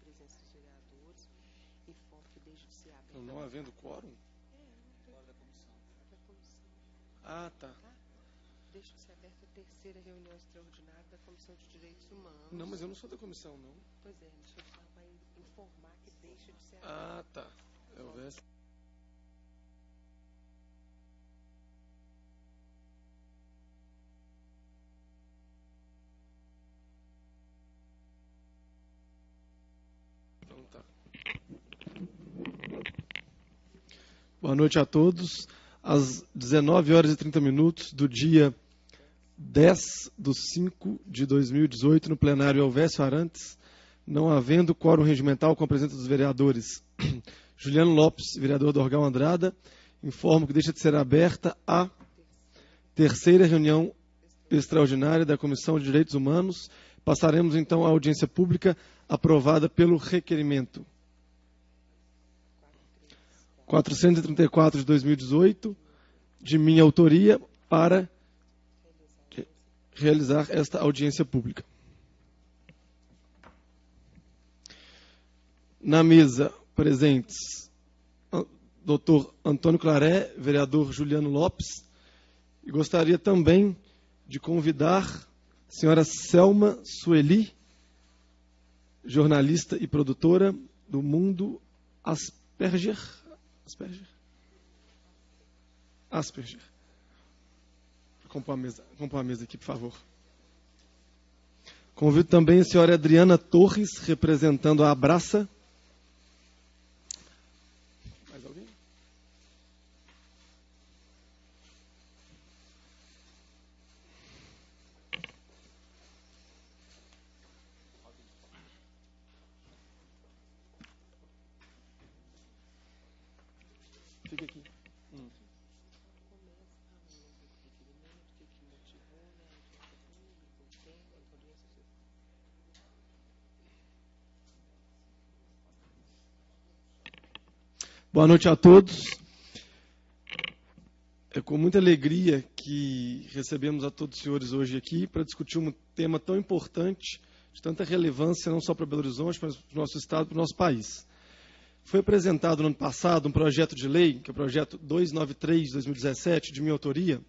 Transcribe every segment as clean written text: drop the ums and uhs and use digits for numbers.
presença dos vereadores. Informo que deixa de ser aberta. Não havendo quórum? Da comissão. Ah, tá. Deixa de ser aberta a terceira reunião extraordinária da Comissão de Direitos Humanos. Não, mas eu não sou da comissão, não. Pois é, deixa eu vai informar que deixa de ser aberta. Ah, tá. É o verso. Então tá. Boa noite a todos. Às 19h30 do dia 10/5/2018, no plenário Elvésio Arantes, não havendo quórum regimental com a presença dos vereadores Juliano Lopes, vereador Dorgal Andrada, informo que deixa de ser aberta a terceira reunião extraordinária da Comissão de Direitos Humanos. Passaremos então à audiência pública aprovada pelo requerimento 434 de 2018, de minha autoria, para realizar esta audiência pública. Na mesa, presentes, Dr. Antônio Claré, vereador Juliano Lopes, e gostaria também de convidar a senhora Selma Sueli, jornalista e produtora do Mundo Asperger. Compor a mesa aqui, por favor. Convido também a senhora Adriana Torres, representando a Abraça. Mais alguém? Fica aqui. Boa noite a todos. É com muita alegria que recebemos a todos os senhores hoje aqui para discutir um tema tão importante, de tanta relevância, não só para Belo Horizonte, mas para o nosso estado e para o nosso país. Foi apresentado no ano passado um projeto de lei, que é o projeto 293 de 2017, de minha autoria,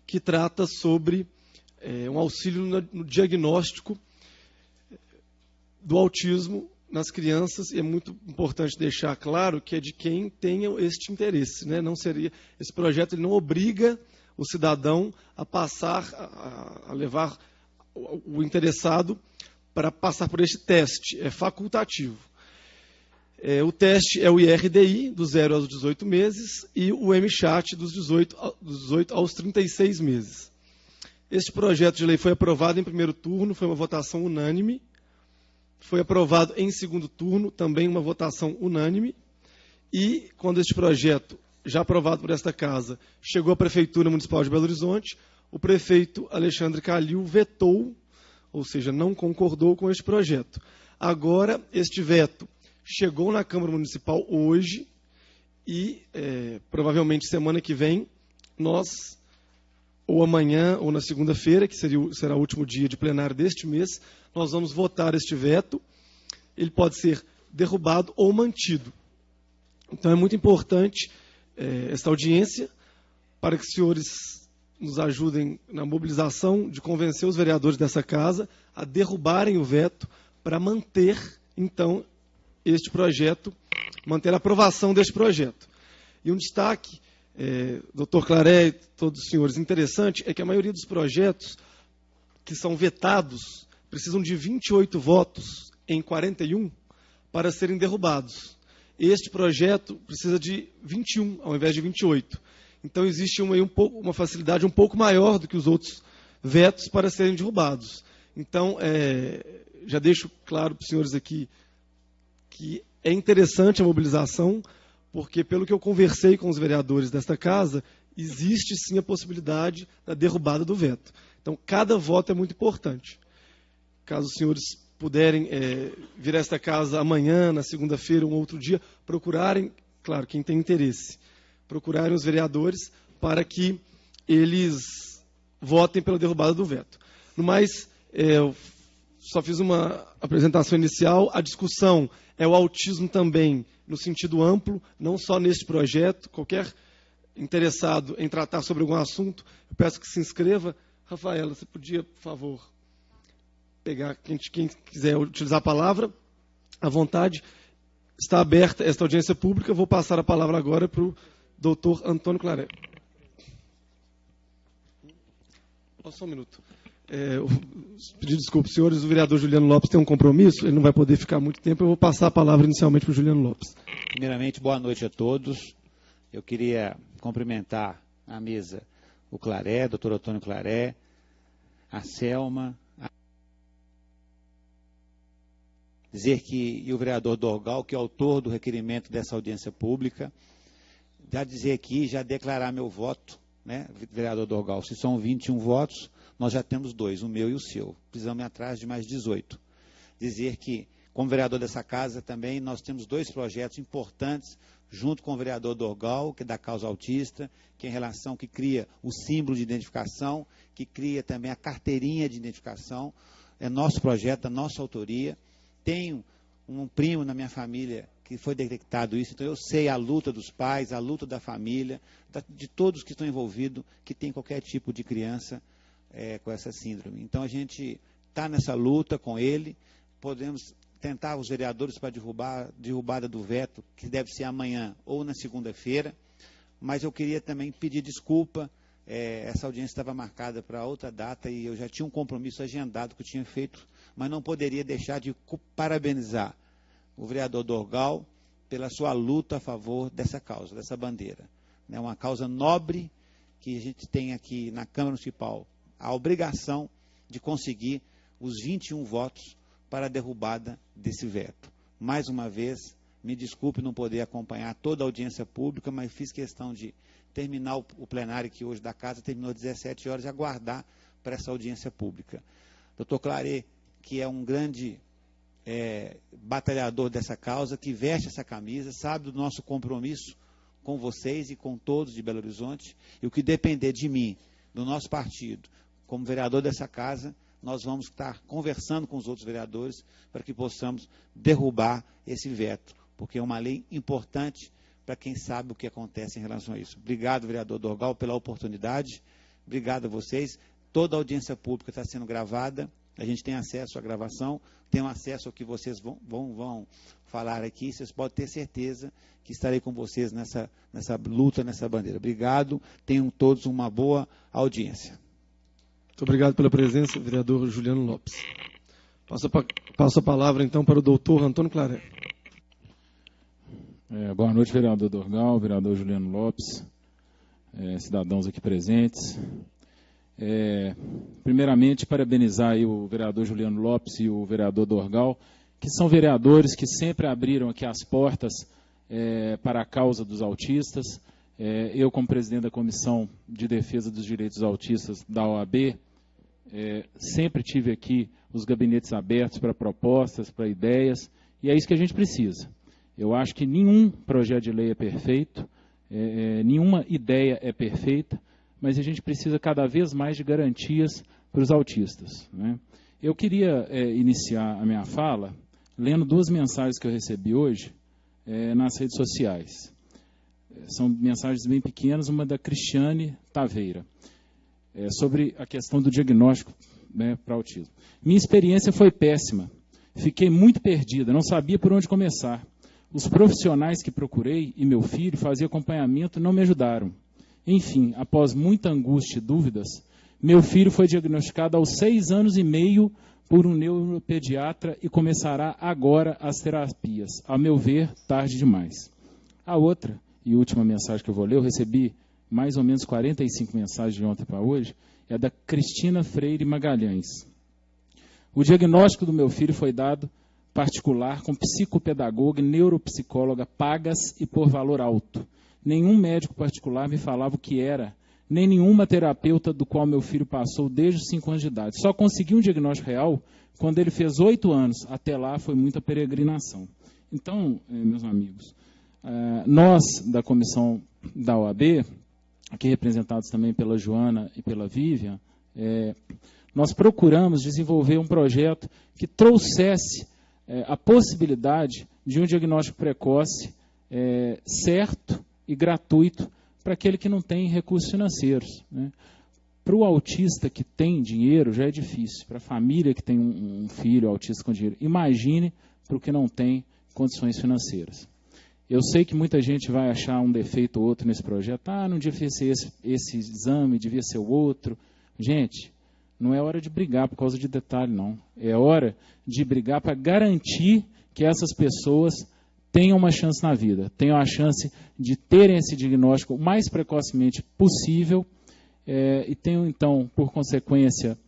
que trata sobre um auxílio no diagnóstico do autismo nas crianças, e é muito importante deixar claro que é de quem tenha este interesse, né? Não seria, esse projeto ele não obriga o cidadão a passar, a levar o interessado para passar por este teste, é facultativo. O teste é o IRDI, dos 0 aos 18 meses, e o MChat, dos 18 aos 36 meses. Este projeto de lei foi aprovado em primeiro turno, foi uma votação unânime. Foi aprovado em segundo turno, também uma votação unânime. E, quando este projeto, já aprovado por esta Casa, chegou à Prefeitura Municipal de Belo Horizonte, o prefeito Alexandre Calil vetou, ou seja, não concordou com este projeto. Agora, este veto chegou na Câmara Municipal hoje e, provavelmente, semana que vem, nós, ou amanhã, ou na segunda-feira, que será o último dia de plenário deste mês, nós vamos votar este veto. Ele pode ser derrubado ou mantido. Então, é muito importante esta audiência para que os senhores nos ajudem na mobilização de convencer os vereadores dessa Casa a derrubarem o veto para manter, então, este projeto, manter a aprovação deste projeto. E um destaque, doutor Claré e todos os senhores, interessante é que a maioria dos projetos que são vetados precisam de 28 votos em 41 para serem derrubados. Este projeto precisa de 21 ao invés de 28. Então, existe uma facilidade um pouco maior do que os outros vetos para serem derrubados. Então, já deixo claro para os senhores aqui que é interessante a mobilização, porque, pelo que eu conversei com os vereadores desta Casa, existe sim a possibilidade da derrubada do veto. Então, cada voto é muito importante. Caso os senhores puderem vir a esta Casa amanhã, na segunda-feira, um outro dia, procurarem, claro, quem tem interesse, procurarem os vereadores para que eles votem pela derrubada do veto. No mais, só fiz uma apresentação inicial. A discussão é o autismo também, no sentido amplo, não só neste projeto. Qualquer interessado em tratar sobre algum assunto, eu peço que se inscreva. Rafaela, você podia, por favor, pegar quem quiser utilizar a palavra, à vontade. Está aberta esta audiência pública. Vou passar a palavra agora para o doutor Antônio Claré. Só um minuto. Pedir desculpa, senhores, o vereador Juliano Lopes tem um compromisso, ele não vai poder ficar muito tempo, eu vou passar a palavra inicialmente para o Juliano Lopes. Primeiramente, boa noite a todos. Eu queria cumprimentar à mesa o Claré, doutor Antônio Claré, a Selma, dizer que e o vereador Dorgal, que é autor do requerimento dessa audiência pública, já dizer aqui, já declarar meu voto, né, vereador Dorgal, se são 21 votos, nós já temos 2, o meu e o seu. Precisamos ir atrás de mais 18. Dizer que, como vereador dessa casa também, nós temos 2 projetos importantes, junto com o vereador Dorgal, que é da causa autista, que é em relação, que cria o símbolo de identificação, que cria também a carteirinha de identificação. É nosso projeto, da nossa autoria. Tenho um primo na minha família que foi detectado isso, então eu sei a luta dos pais, a luta da família, de todos que estão envolvidos, que tem qualquer tipo de criança com essa síndrome. Então a gente está nessa luta com ele, podemos tentar os vereadores para derrubada do veto, que deve ser amanhã ou na segunda-feira, mas eu queria também pedir desculpa, essa audiência estava marcada para outra data e eu já tinha um compromisso agendado que eu tinha feito, mas não poderia deixar de parabenizar o vereador Dorgal pela sua luta a favor dessa causa, dessa bandeira. É uma causa nobre que a gente tem aqui na Câmara Municipal a obrigação de conseguir os 21 votos para a derrubada desse veto. Mais uma vez, me desculpe não poder acompanhar toda a audiência pública, mas fiz questão de terminar o plenário que hoje da casa terminou às 17 horas e aguardar para essa audiência pública. Doutor Claré, que é um grande batalhador dessa causa, que veste essa camisa, sabe do nosso compromisso com vocês e com todos de Belo Horizonte, e o que depender de mim, do nosso partido, como vereador dessa casa, nós vamos estar conversando com os outros vereadores para que possamos derrubar esse veto, porque é uma lei importante para quem sabe o que acontece em relação a isso. Obrigado, vereador Dorgal, pela oportunidade, obrigado a vocês. Toda a audiência pública está sendo gravada, a gente tem acesso à gravação, tem acesso ao que vocês vão falar aqui, vocês podem ter certeza que estarei com vocês nessa luta, nessa bandeira. Obrigado, tenham todos uma boa audiência. Muito obrigado pela presença, vereador Juliano Lopes. Passo a palavra, então, para o doutor Antônio Claré. Boa noite, vereador Dorgal, vereador Juliano Lopes, cidadãos aqui presentes. Primeiramente, parabenizar aí o vereador Juliano Lopes e o vereador Dorgal, que são vereadores que sempre abriram aqui as portas para a causa dos autistas. Eu, como presidente da Comissão de Defesa dos Direitos Autistas da OAB, sempre tive aqui os gabinetes abertos para propostas, para ideias, e é isso que a gente precisa. Eu acho que nenhum projeto de lei é perfeito, nenhuma ideia é perfeita, mas a gente precisa cada vez mais de garantias para os autistas, né? Eu queria iniciar a minha fala lendo 2 mensagens que eu recebi hoje nas redes sociais. São mensagens bem pequenas, uma da Cristiane Taveira, sobre a questão do diagnóstico, né, para autismo. Minha experiência foi péssima, fiquei muito perdida, não sabia por onde começar. Os profissionais que procurei e meu filho faziam acompanhamento não me ajudaram. Enfim, após muita angústia e dúvidas, meu filho foi diagnosticado aos 6 anos e meio por um neuropediatra e começará agora as terapias. A meu ver, tarde demais. A outra e última mensagem que eu vou ler, eu recebi mais ou menos 45 mensagens de ontem para hoje, é da Cristina Freire Magalhães. O diagnóstico do meu filho foi dado particular com psicopedagoga e neuropsicóloga pagas e por valor alto. Nenhum médico particular me falava o que era, nem nenhuma terapeuta do qual meu filho passou desde os 5 anos de idade. Só consegui um diagnóstico real quando ele fez 8 anos. Até lá foi muita peregrinação. Então, meus amigos, nós da comissão da OAB, aqui representados também pela Joana e pela Vivian, nós procuramos desenvolver um projeto que trouxesse a possibilidade de um diagnóstico precoce certo e gratuito para aquele que não tem recursos financeiros, né? Para o autista que tem dinheiro já é difícil, para a família que tem um filho autista com dinheiro. Imagine para o que não tem condições financeiras. Eu sei que muita gente vai achar um defeito ou outro nesse projeto. Não devia ser esse exame, devia ser o outro. Gente, não é hora de brigar por causa de detalhe, não. É hora de brigar para garantir que essas pessoas tenham uma chance na vida, tenham a chance de terem esse diagnóstico o mais precocemente possível e tenham, então, por consequência,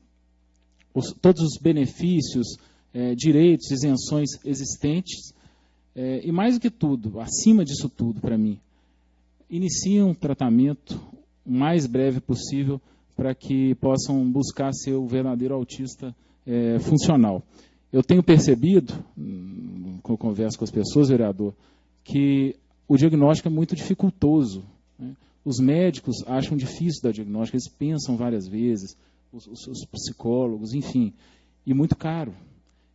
todos os benefícios, direitos, isenções existentes. E mais do que tudo, acima disso tudo, para mim, iniciem um tratamento o mais breve possível para que possam buscar ser o verdadeiro autista funcional. Eu tenho percebido, quando eu converso com as pessoas, vereador, que o diagnóstico é muito dificultoso, né? Os médicos acham difícil dar diagnóstico, eles pensam várias vezes, os psicólogos, enfim, e muito caro.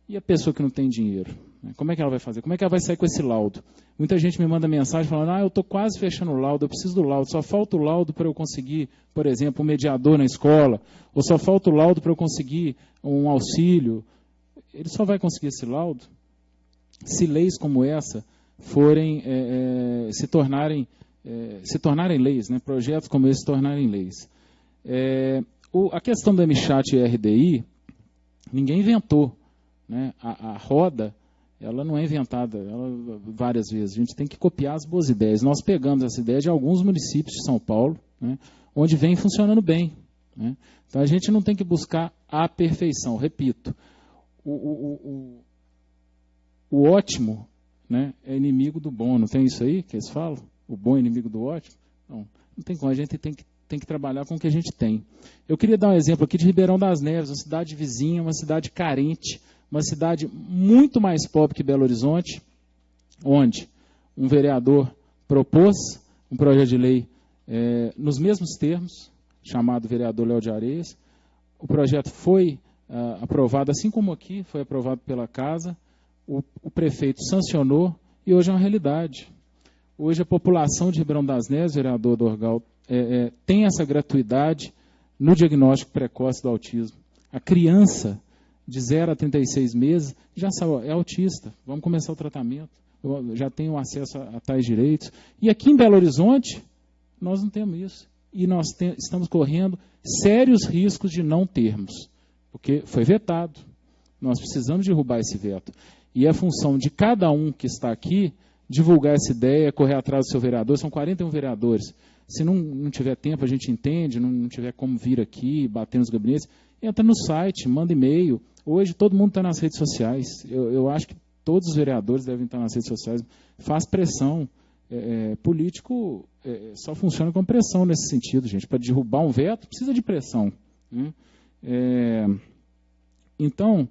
E a pessoa que não tem dinheiro? Como é que ela vai fazer? Como é que ela vai sair com esse laudo? Muita gente me manda mensagem falando, eu estou quase fechando o laudo, eu preciso do laudo, só falta o laudo para eu conseguir, por exemplo, um mediador na escola, ou só falta o laudo para eu conseguir um auxílio. Ele só vai conseguir esse laudo se leis como essa forem se tornarem leis, né? Projetos como esse se tornarem leis. A questão do MChat e RDI, ninguém inventou, né? A roda, ela não é inventada várias vezes. A gente tem que copiar as boas ideias. Nós pegamos essa ideia de alguns municípios de São Paulo, né, onde vem funcionando bem, né? Então a gente não tem que buscar a perfeição. Repito, o ótimo, né, é inimigo do bom. Não tem isso aí que eles falam? O bom é inimigo do ótimo? Não tem como. A gente tem que trabalhar com o que a gente tem. Eu queria dar um exemplo aqui de Ribeirão das Neves, uma cidade vizinha, uma cidade carente, uma cidade muito mais pobre que Belo Horizonte, onde um vereador propôs um projeto de lei nos mesmos termos, chamado vereador Léo de Areias. O projeto foi aprovado, assim como aqui, foi aprovado pela Casa, o prefeito sancionou e hoje é uma realidade. Hoje a população de Ribeirão das Neves, vereador Dorgal, tem essa gratuidade no diagnóstico precoce do autismo. A criança de 0 a 36 meses já sabe, é autista, vamos começar o tratamento, já tenho acesso a tais direitos. E aqui em Belo Horizonte, nós não temos isso. E nós estamos correndo sérios riscos de não termos, porque foi vetado. Nós precisamos derrubar esse veto. E é função de cada um que está aqui divulgar essa ideia, correr atrás do seu vereador. São 41 vereadores. Se não tiver tempo, a gente entende, não tiver como vir aqui, bater nos gabinetes, entra no site, manda e-mail. Hoje todo mundo está nas redes sociais. Eu acho que todos os vereadores devem estar nas redes sociais. Faz pressão. Político só funciona com pressão nesse sentido, gente. Para derrubar um veto, precisa de pressão, né? Então,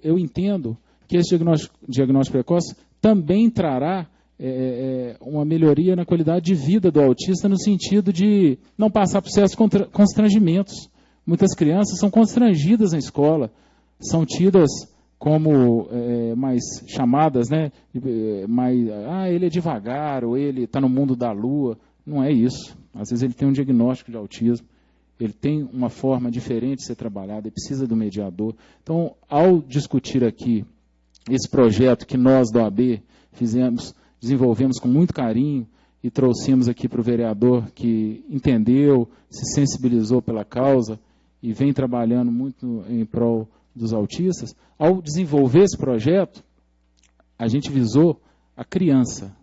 eu entendo que esse diagnóstico precoce também trará uma melhoria na qualidade de vida do autista, no sentido de não passar por certos constrangimentos. Muitas crianças são constrangidas na escola, são tidas como mais chamadas, né? Ele é devagar, ou ele está no mundo da lua. Não é isso. Às vezes ele tem um diagnóstico de autismo, ele tem uma forma diferente de ser trabalhado, ele precisa do mediador. Então, ao discutir aqui esse projeto que nós da OAB desenvolvemos com muito carinho e trouxemos aqui para o vereador que entendeu, se sensibilizou pela causa e vem trabalhando muito em prol dos autistas, ao desenvolver esse projeto, a gente visou a criança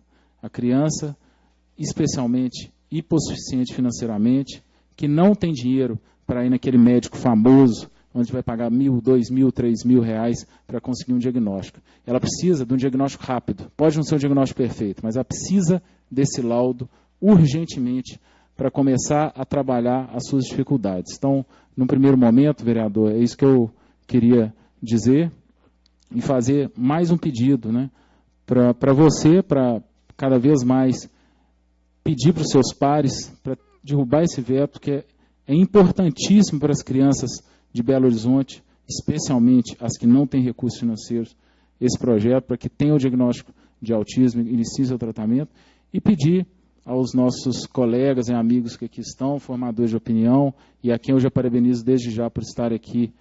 especialmente hipossuficiente financeiramente, que não tem dinheiro para ir naquele médico famoso, onde vai pagar R$1.000, R$2.000, R$3.000 para conseguir um diagnóstico. Ela precisa de um diagnóstico rápido. Pode não ser um diagnóstico perfeito, mas ela precisa desse laudo urgentemente para começar a trabalhar as suas dificuldades. Então, num primeiro momento, vereador, é isso que eu queria dizer e fazer mais um pedido, né, para você, para cada vez mais pedir para os seus pares para derrubar esse veto, que É importantíssimo para as crianças de Belo Horizonte, especialmente as que não têm recursos financeiros, esse projeto, para que tenham o diagnóstico de autismo e iniciem seu tratamento, e pedir aos nossos colegas e amigos que aqui estão, formadores de opinião, e a quem eu já parabenizo desde já por estar aqui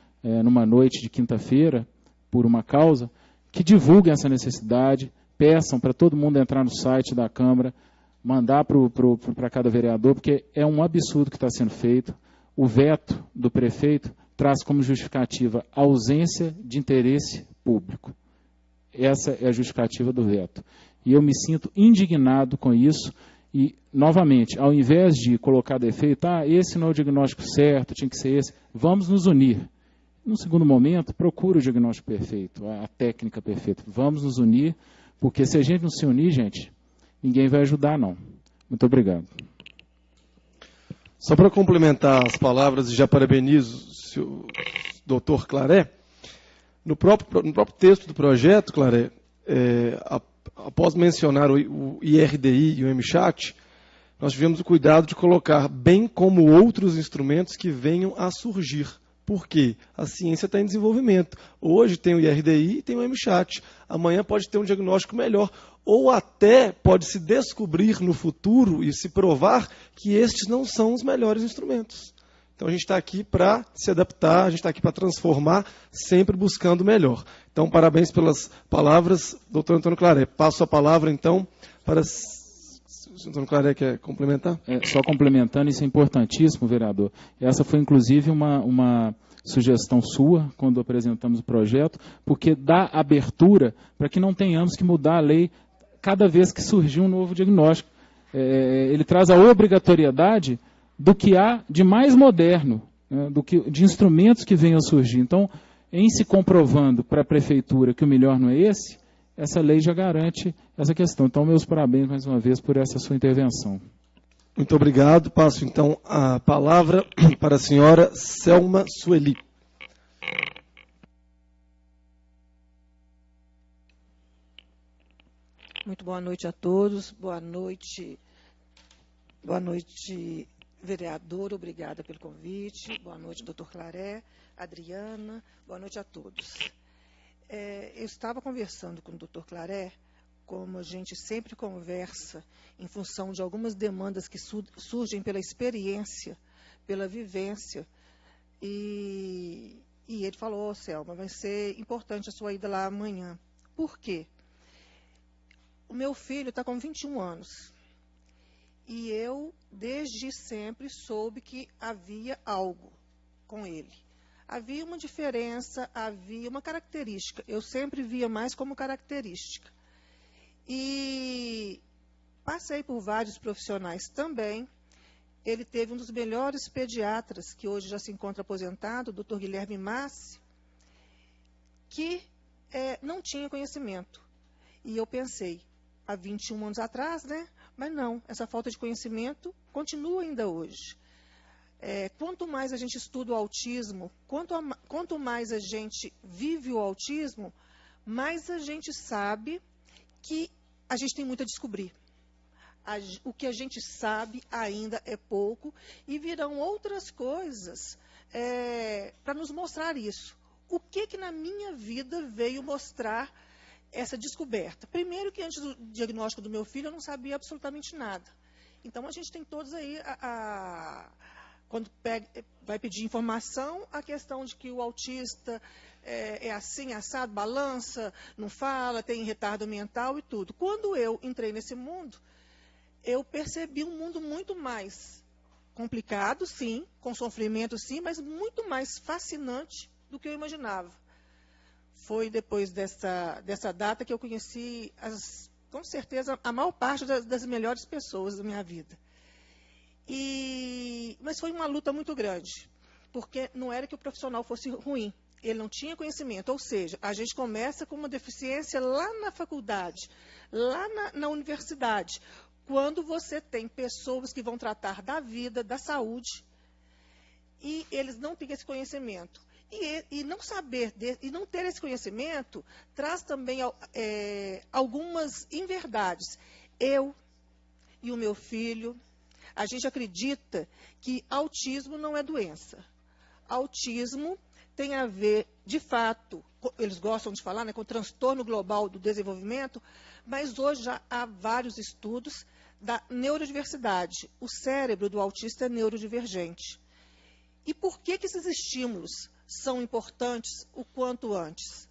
numa noite de quinta-feira, por uma causa, que divulguem essa necessidade, peçam para todo mundo entrar no site da Câmara, mandar para cada vereador, porque é um absurdo que está sendo feito. O veto do prefeito traz como justificativa a ausência de interesse público. Essa é a justificativa do veto. E eu me sinto indignado com isso. E, novamente, ao invés de colocar defeito, esse não é o diagnóstico certo, tinha que ser esse, vamos nos unir. No segundo momento, procura o diagnóstico perfeito, a técnica perfeita. Vamos nos unir, porque se a gente não se unir, gente, ninguém vai ajudar, não. Muito obrigado. Só para complementar as palavras, e já parabenizo o senhor, doutor Claré, no próprio texto do projeto, Claré, após mencionar o IRDI e o MChat, nós tivemos o cuidado de colocar, bem como outros instrumentos que venham a surgir. Por quê? A ciência está em desenvolvimento. Hoje tem o IRDI e tem o MChat. Amanhã pode ter um diagnóstico melhor. Ou até pode se descobrir no futuro e se provar que estes não são os melhores instrumentos. Então a gente está aqui para se adaptar, a gente está aqui para transformar, sempre buscando o melhor. Então, parabéns pelas palavras, doutor Antônio Claré. Passo a palavra, então, para... O Antônio Claré quer complementar? Só complementando, isso é importantíssimo, vereador. Essa foi, inclusive, uma sugestão sua, quando apresentamos o projeto, porque dá abertura para que não tenhamos que mudar a lei cada vez que surgir um novo diagnóstico. Ele traz a obrigatoriedade do que há de mais moderno, de instrumentos que venham a surgir. Então, em se comprovando para a prefeitura que o melhor não é esse, essa lei já garante essa questão. Então, meus parabéns mais uma vez por essa sua intervenção. Muito obrigado. Passo, então, a palavra para a senhora Selma Sueli. Muito boa noite a todos. Boa noite, vereador. Obrigada pelo convite. Boa noite, doutor Claré, Adriana. Boa noite a todos. Eu estava conversando com o doutor Claré, como a gente sempre conversa, em função de algumas demandas que surgem pela experiência, pela vivência. E ele falou, Selma, vai ser importante a sua ida lá amanhã. Por quê? O meu filho está com 21 anos. E eu, desde sempre, soube que havia algo com ele. Havia uma diferença, havia uma característica. Eu sempre via mais como característica. E passei por vários profissionais também. Ele teve um dos melhores pediatras, que hoje já se encontra aposentado, o Dr. Guilherme Massi, que não tinha conhecimento. E eu pensei, há 21 anos atrás, né? Mas não, essa falta de conhecimento continua ainda hoje. Quanto mais a gente estuda o autismo, quanto mais a gente vive o autismo, mais a gente sabe que a gente tem muito a descobrir. O que a gente sabe ainda é pouco e virão outras coisas para nos mostrar isso. O que na minha vida veio mostrar essa descoberta? Primeiro que antes do diagnóstico do meu filho eu não sabia absolutamente nada. Então a gente tem todos aí, quando vai pedir informação, a questão de que o autista é assim, assado, balança, não fala, tem retardo mental e tudo. Quando eu entrei nesse mundo, eu percebi um mundo muito mais complicado, sim, com sofrimento, sim, mas muito mais fascinante do que eu imaginava. Foi depois dessa data que eu conheci, com certeza, a maior parte das melhores pessoas da minha vida. Mas foi uma luta muito grande, porque não era que o profissional fosse ruim, ele não tinha conhecimento, ou seja, a gente começa com uma deficiência lá na faculdade, lá na universidade, quando você tem pessoas que vão tratar da vida, da saúde, e eles não têm esse conhecimento. E não saber, e não ter esse conhecimento, traz também algumas inverdades. Eu e o meu filho, a gente acredita que autismo não é doença. Autismo tem a ver, de fato, eles gostam de falar, né, com o transtorno global do desenvolvimento, mas hoje já há vários estudos da neurodiversidade. O cérebro do autista é neurodivergente. E por que esses estímulos são importantes o quanto antes?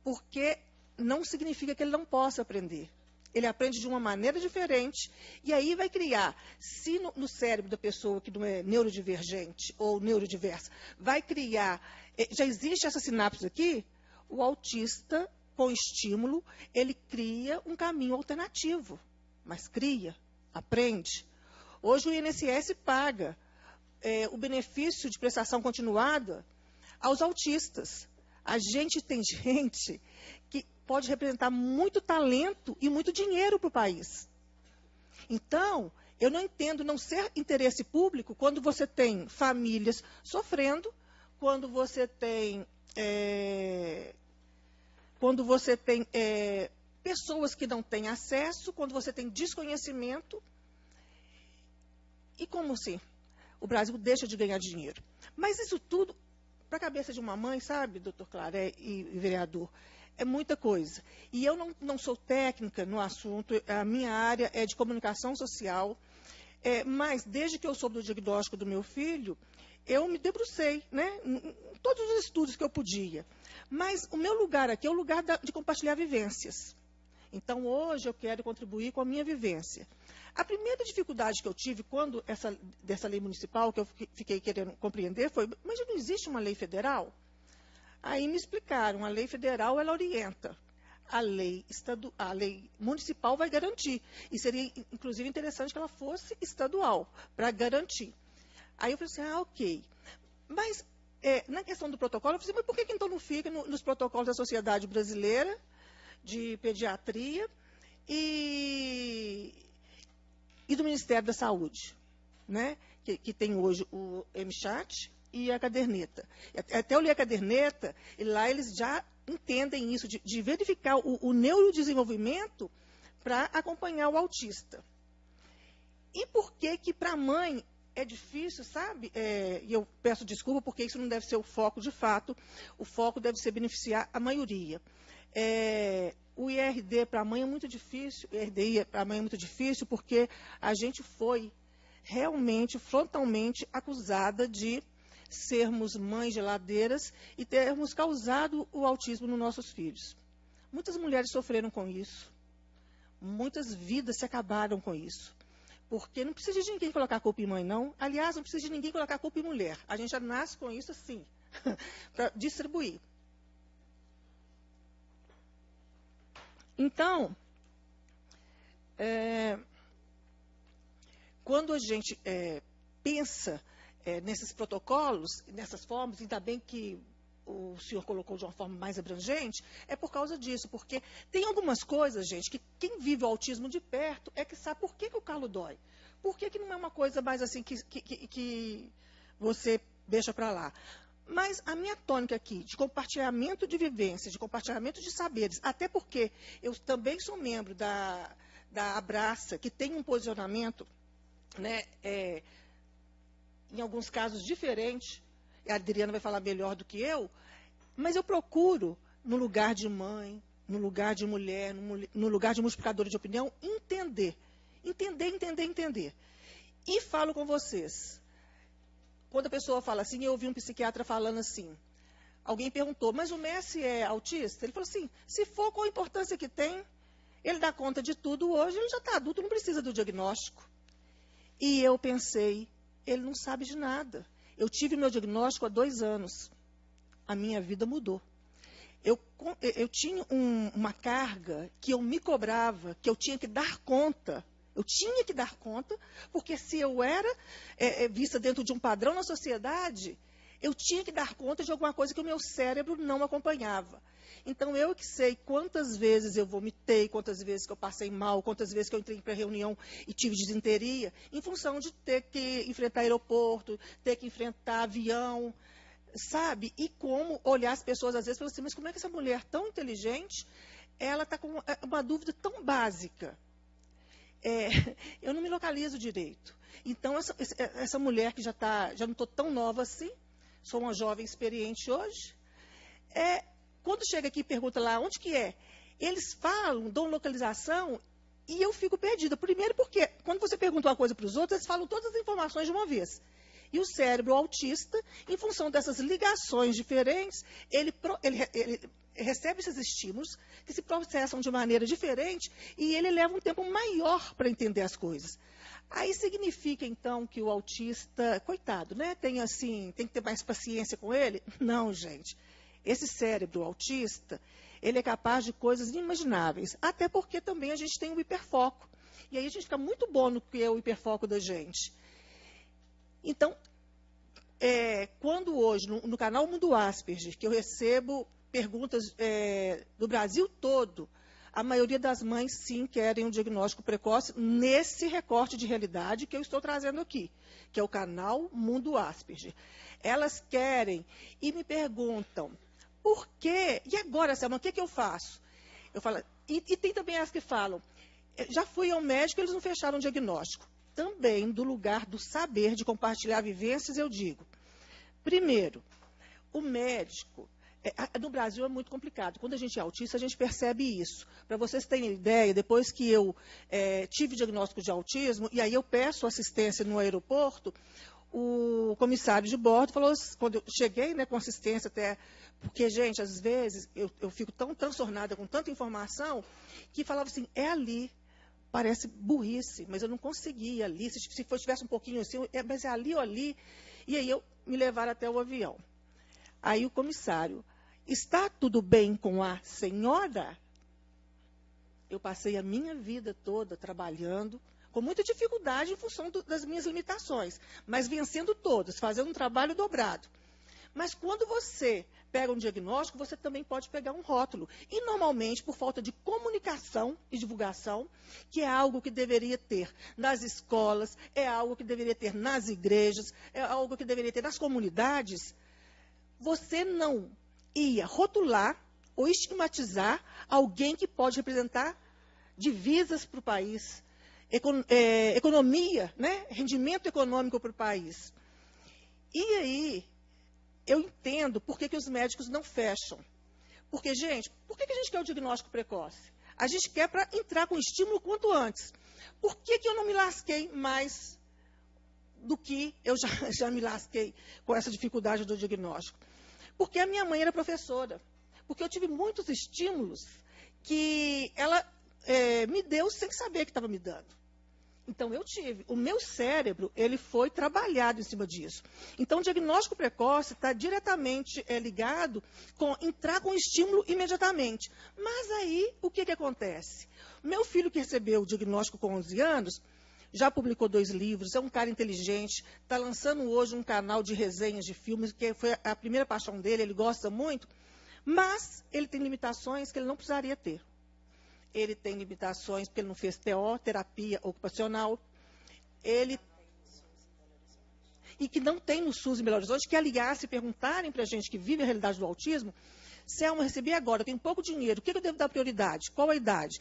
Porque não significa que ele não possa aprender. Ele aprende de uma maneira diferente e aí vai criar, se no cérebro da pessoa que não é neurodivergente ou neurodiversa, vai criar, já existe essa sinapse aqui, o autista, com estímulo, ele cria um caminho alternativo, mas cria, aprende. Hoje o INSS paga o benefício de prestação continuada aos autistas. A gente tem gente que pode representar muito talento e muito dinheiro para o país. Então, eu não entendo não ser interesse público quando você tem famílias sofrendo, quando você tem pessoas que não têm acesso, quando você tem desconhecimento. E como assim? O Brasil deixa de ganhar dinheiro. Mas isso tudo, para a cabeça de uma mãe, sabe, doutor Claré e vereador, é muita coisa. E eu não sou técnica no assunto, a minha área é de comunicação social, mas desde que eu soube do diagnóstico do meu filho, eu me debrucei, né, em todos os estudos que eu podia. Mas o meu lugar aqui é o lugar de compartilhar vivências. Então, hoje eu quero contribuir com a minha vivência. A primeira dificuldade que eu tive quando dessa lei municipal, que eu fiquei querendo compreender, foi, mas não existe uma lei federal? Aí me explicaram, a lei federal, ela orienta. A lei municipal vai garantir. E seria, inclusive, interessante que ela fosse estadual, para garantir. Aí eu falei assim, ok. Mas, na questão do protocolo, eu falei assim, mas por que então não fica nos protocolos da Sociedade Brasileira de Pediatria e do Ministério da Saúde, né? Que tem hoje o MChat e a caderneta. Até eu li a caderneta, e lá eles já entendem isso, de verificar o neurodesenvolvimento para acompanhar o autista. E por que para a mãe é difícil, sabe? E eu peço desculpa, porque isso não deve ser o foco de fato, o foco deve ser beneficiar a maioria. O IRD para a mãe é muito difícil, o IRDI para a mãe é muito difícil, porque a gente foi realmente, frontalmente acusada de sermos mães geladeiras e termos causado o autismo nos nossos filhos. Muitas mulheres sofreram com isso, muitas vidas se acabaram com isso. Porque não precisa de ninguém colocar a culpa em mãe, não. Aliás, não precisa de ninguém colocar a culpa em mulher. A gente já nasce com isso assim, para distribuir. Então, quando a gente pensa nesses protocolos, nessas formas, ainda bem que o senhor colocou de uma forma mais abrangente, é por causa disso, porque tem algumas coisas, gente, que quem vive o autismo de perto é que sabe por que o calo dói. Por que não é uma coisa mais assim que você deixa para lá. Mas a minha tônica aqui, de compartilhamento de vivências, de compartilhamento de saberes, até porque eu também sou membro da Abraça, que tem um posicionamento, né, em alguns casos diferente, a Adriana vai falar melhor do que eu, mas eu procuro, no lugar de mãe, no lugar de mulher, no lugar de multiplicadora de opinião, entender. E falo com vocês. Quando a pessoa fala assim, eu ouvi um psiquiatra falando assim, alguém perguntou, mas o Messi é autista? Ele falou assim, se for, qual a importância que tem? Ele dá conta de tudo hoje, ele já está adulto, não precisa do diagnóstico. E eu pensei, ele não sabe de nada. Eu tive meu diagnóstico há 2 anos. A minha vida mudou. Eu tinha uma carga que eu me cobrava, que eu tinha que dar conta. Eu tinha que dar conta, porque se eu era vista dentro de um padrão na sociedade, eu tinha que dar conta de alguma coisa que o meu cérebro não acompanhava. Então, eu que sei quantas vezes eu vomitei, quantas vezes que eu passei mal, quantas vezes que eu entrei para reunião e tive disenteria, em função de ter que enfrentar aeroporto, ter que enfrentar avião, sabe? E como olhar as pessoas, às vezes, e falar assim, mas como é que essa mulher tão inteligente, ela está com uma dúvida tão básica? eu não me localizo direito. Então, essa mulher que já não estou tão nova assim, sou uma jovem experiente hoje, quando chega aqui e pergunta lá, onde que é? Eles falam, dão localização, e eu fico perdida. Primeiro porque, quando você pergunta uma coisa para os outros, eles falam todas as informações de uma vez. E o cérebro autista, em função dessas ligações diferentes, ele recebe esses estímulos que se processam de maneira diferente e ele leva um tempo maior para entender as coisas. Aí significa, então, que o autista, coitado, né, tem que ter mais paciência com ele? Não, gente. Esse cérebro autista, ele é capaz de coisas inimagináveis, até porque também a gente tem o hiperfoco. E aí a gente fica muito bom no que é o hiperfoco da gente. Então, quando hoje, no canal Mundo Asperger, que eu recebo perguntas do Brasil todo, a maioria das mães, sim, querem um diagnóstico precoce nesse recorte de realidade que eu estou trazendo aqui, que é o canal Mundo Asperger. Elas querem e me perguntam, por quê? E agora, Selma, o que eu faço? Eu falo, e tem também as que falam, já fui ao médico, eles não fecharam o diagnóstico. Também, do lugar do saber, de compartilhar vivências, eu digo, primeiro, o médico, no Brasil é muito complicado. Quando a gente é autista, a gente percebe isso. Para vocês terem ideia, depois que eu tive diagnóstico de autismo, e aí eu peço assistência no aeroporto, o comissário de bordo falou, quando eu cheguei, né, com assistência até, porque, gente, às vezes eu fico tão transtornada com tanta informação, que falava assim, é ali. Parece burrice, mas eu não conseguia ali. Se tivesse um pouquinho assim, mas é ali ou ali. E aí me levaram até o avião. Aí o comissário, está tudo bem com a senhora? Eu passei a minha vida toda trabalhando, com muita dificuldade em função das minhas limitações, mas vencendo todas, fazendo um trabalho dobrado. Mas quando você pega um diagnóstico, você também pode pegar um rótulo. E, normalmente, por falta de comunicação e divulgação, que é algo que deveria ter nas escolas, é algo que deveria ter nas igrejas, é algo que deveria ter nas comunidades, você não ia rotular ou estigmatizar alguém que pode representar divisas para o país, economia, né? Rendimento econômico para o país. E aí, eu entendo por que os médicos não fecham. Porque, gente, por que a gente quer o diagnóstico precoce? A gente quer para entrar com estímulo quanto antes. Por que eu não me lasquei mais do que eu já me lasquei com essa dificuldade do diagnóstico? Porque a minha mãe era professora. Porque eu tive muitos estímulos que ela me deu sem saber que estava me dando. Então, eu tive. O meu cérebro, ele foi trabalhado em cima disso. Então, o diagnóstico precoce está diretamente ligado com entrar com estímulo imediatamente. Mas aí, o que acontece? Meu filho, que recebeu o diagnóstico com 11 anos, já publicou 2 livros, é um cara inteligente, está lançando hoje um canal de resenhas de filmes, que foi a primeira paixão dele, ele gosta muito, mas ele tem limitações que ele não precisaria ter. Ele tem limitações porque ele não fez TO, terapia ocupacional. E que não tem no SUS em Belo Horizonte, que, aliás, se perguntarem para a gente que vive a realidade do autismo, Selma, recebi agora, eu tenho pouco dinheiro, o que eu devo dar prioridade? Qual a idade?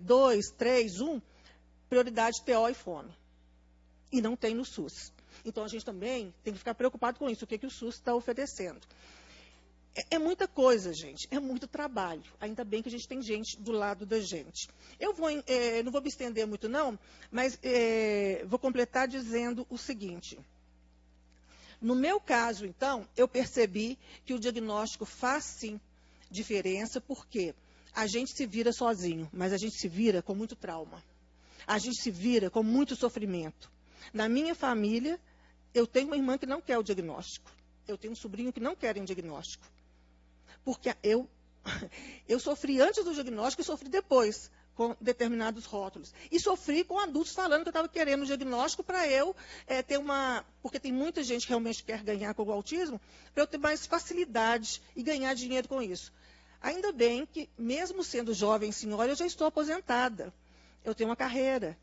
2, 3, 1, prioridade TO e fono. E não tem no SUS. Então, a gente também tem que ficar preocupado com isso, o que o SUS está oferecendo. É muita coisa, gente, é muito trabalho. Ainda bem que a gente tem gente do lado da gente. Eu não vou me estender muito, não, mas vou completar dizendo o seguinte. No meu caso, então, eu percebi que o diagnóstico faz, sim, diferença, porque a gente se vira sozinho, mas a gente se vira com muito trauma. A gente se vira com muito sofrimento. Na minha família, eu tenho uma irmã que não quer o diagnóstico. Eu tenho um sobrinho que não quer um diagnóstico. Porque eu sofri antes do diagnóstico e sofri depois, com determinados rótulos. E sofri com adultos falando que eu estava querendo o diagnóstico para eu ter uma... Porque tem muita gente que realmente quer ganhar com o autismo, para eu ter mais facilidade e ganhar dinheiro com isso. Ainda bem que, mesmo sendo jovem senhora, eu já estou aposentada. Eu tenho uma carreira.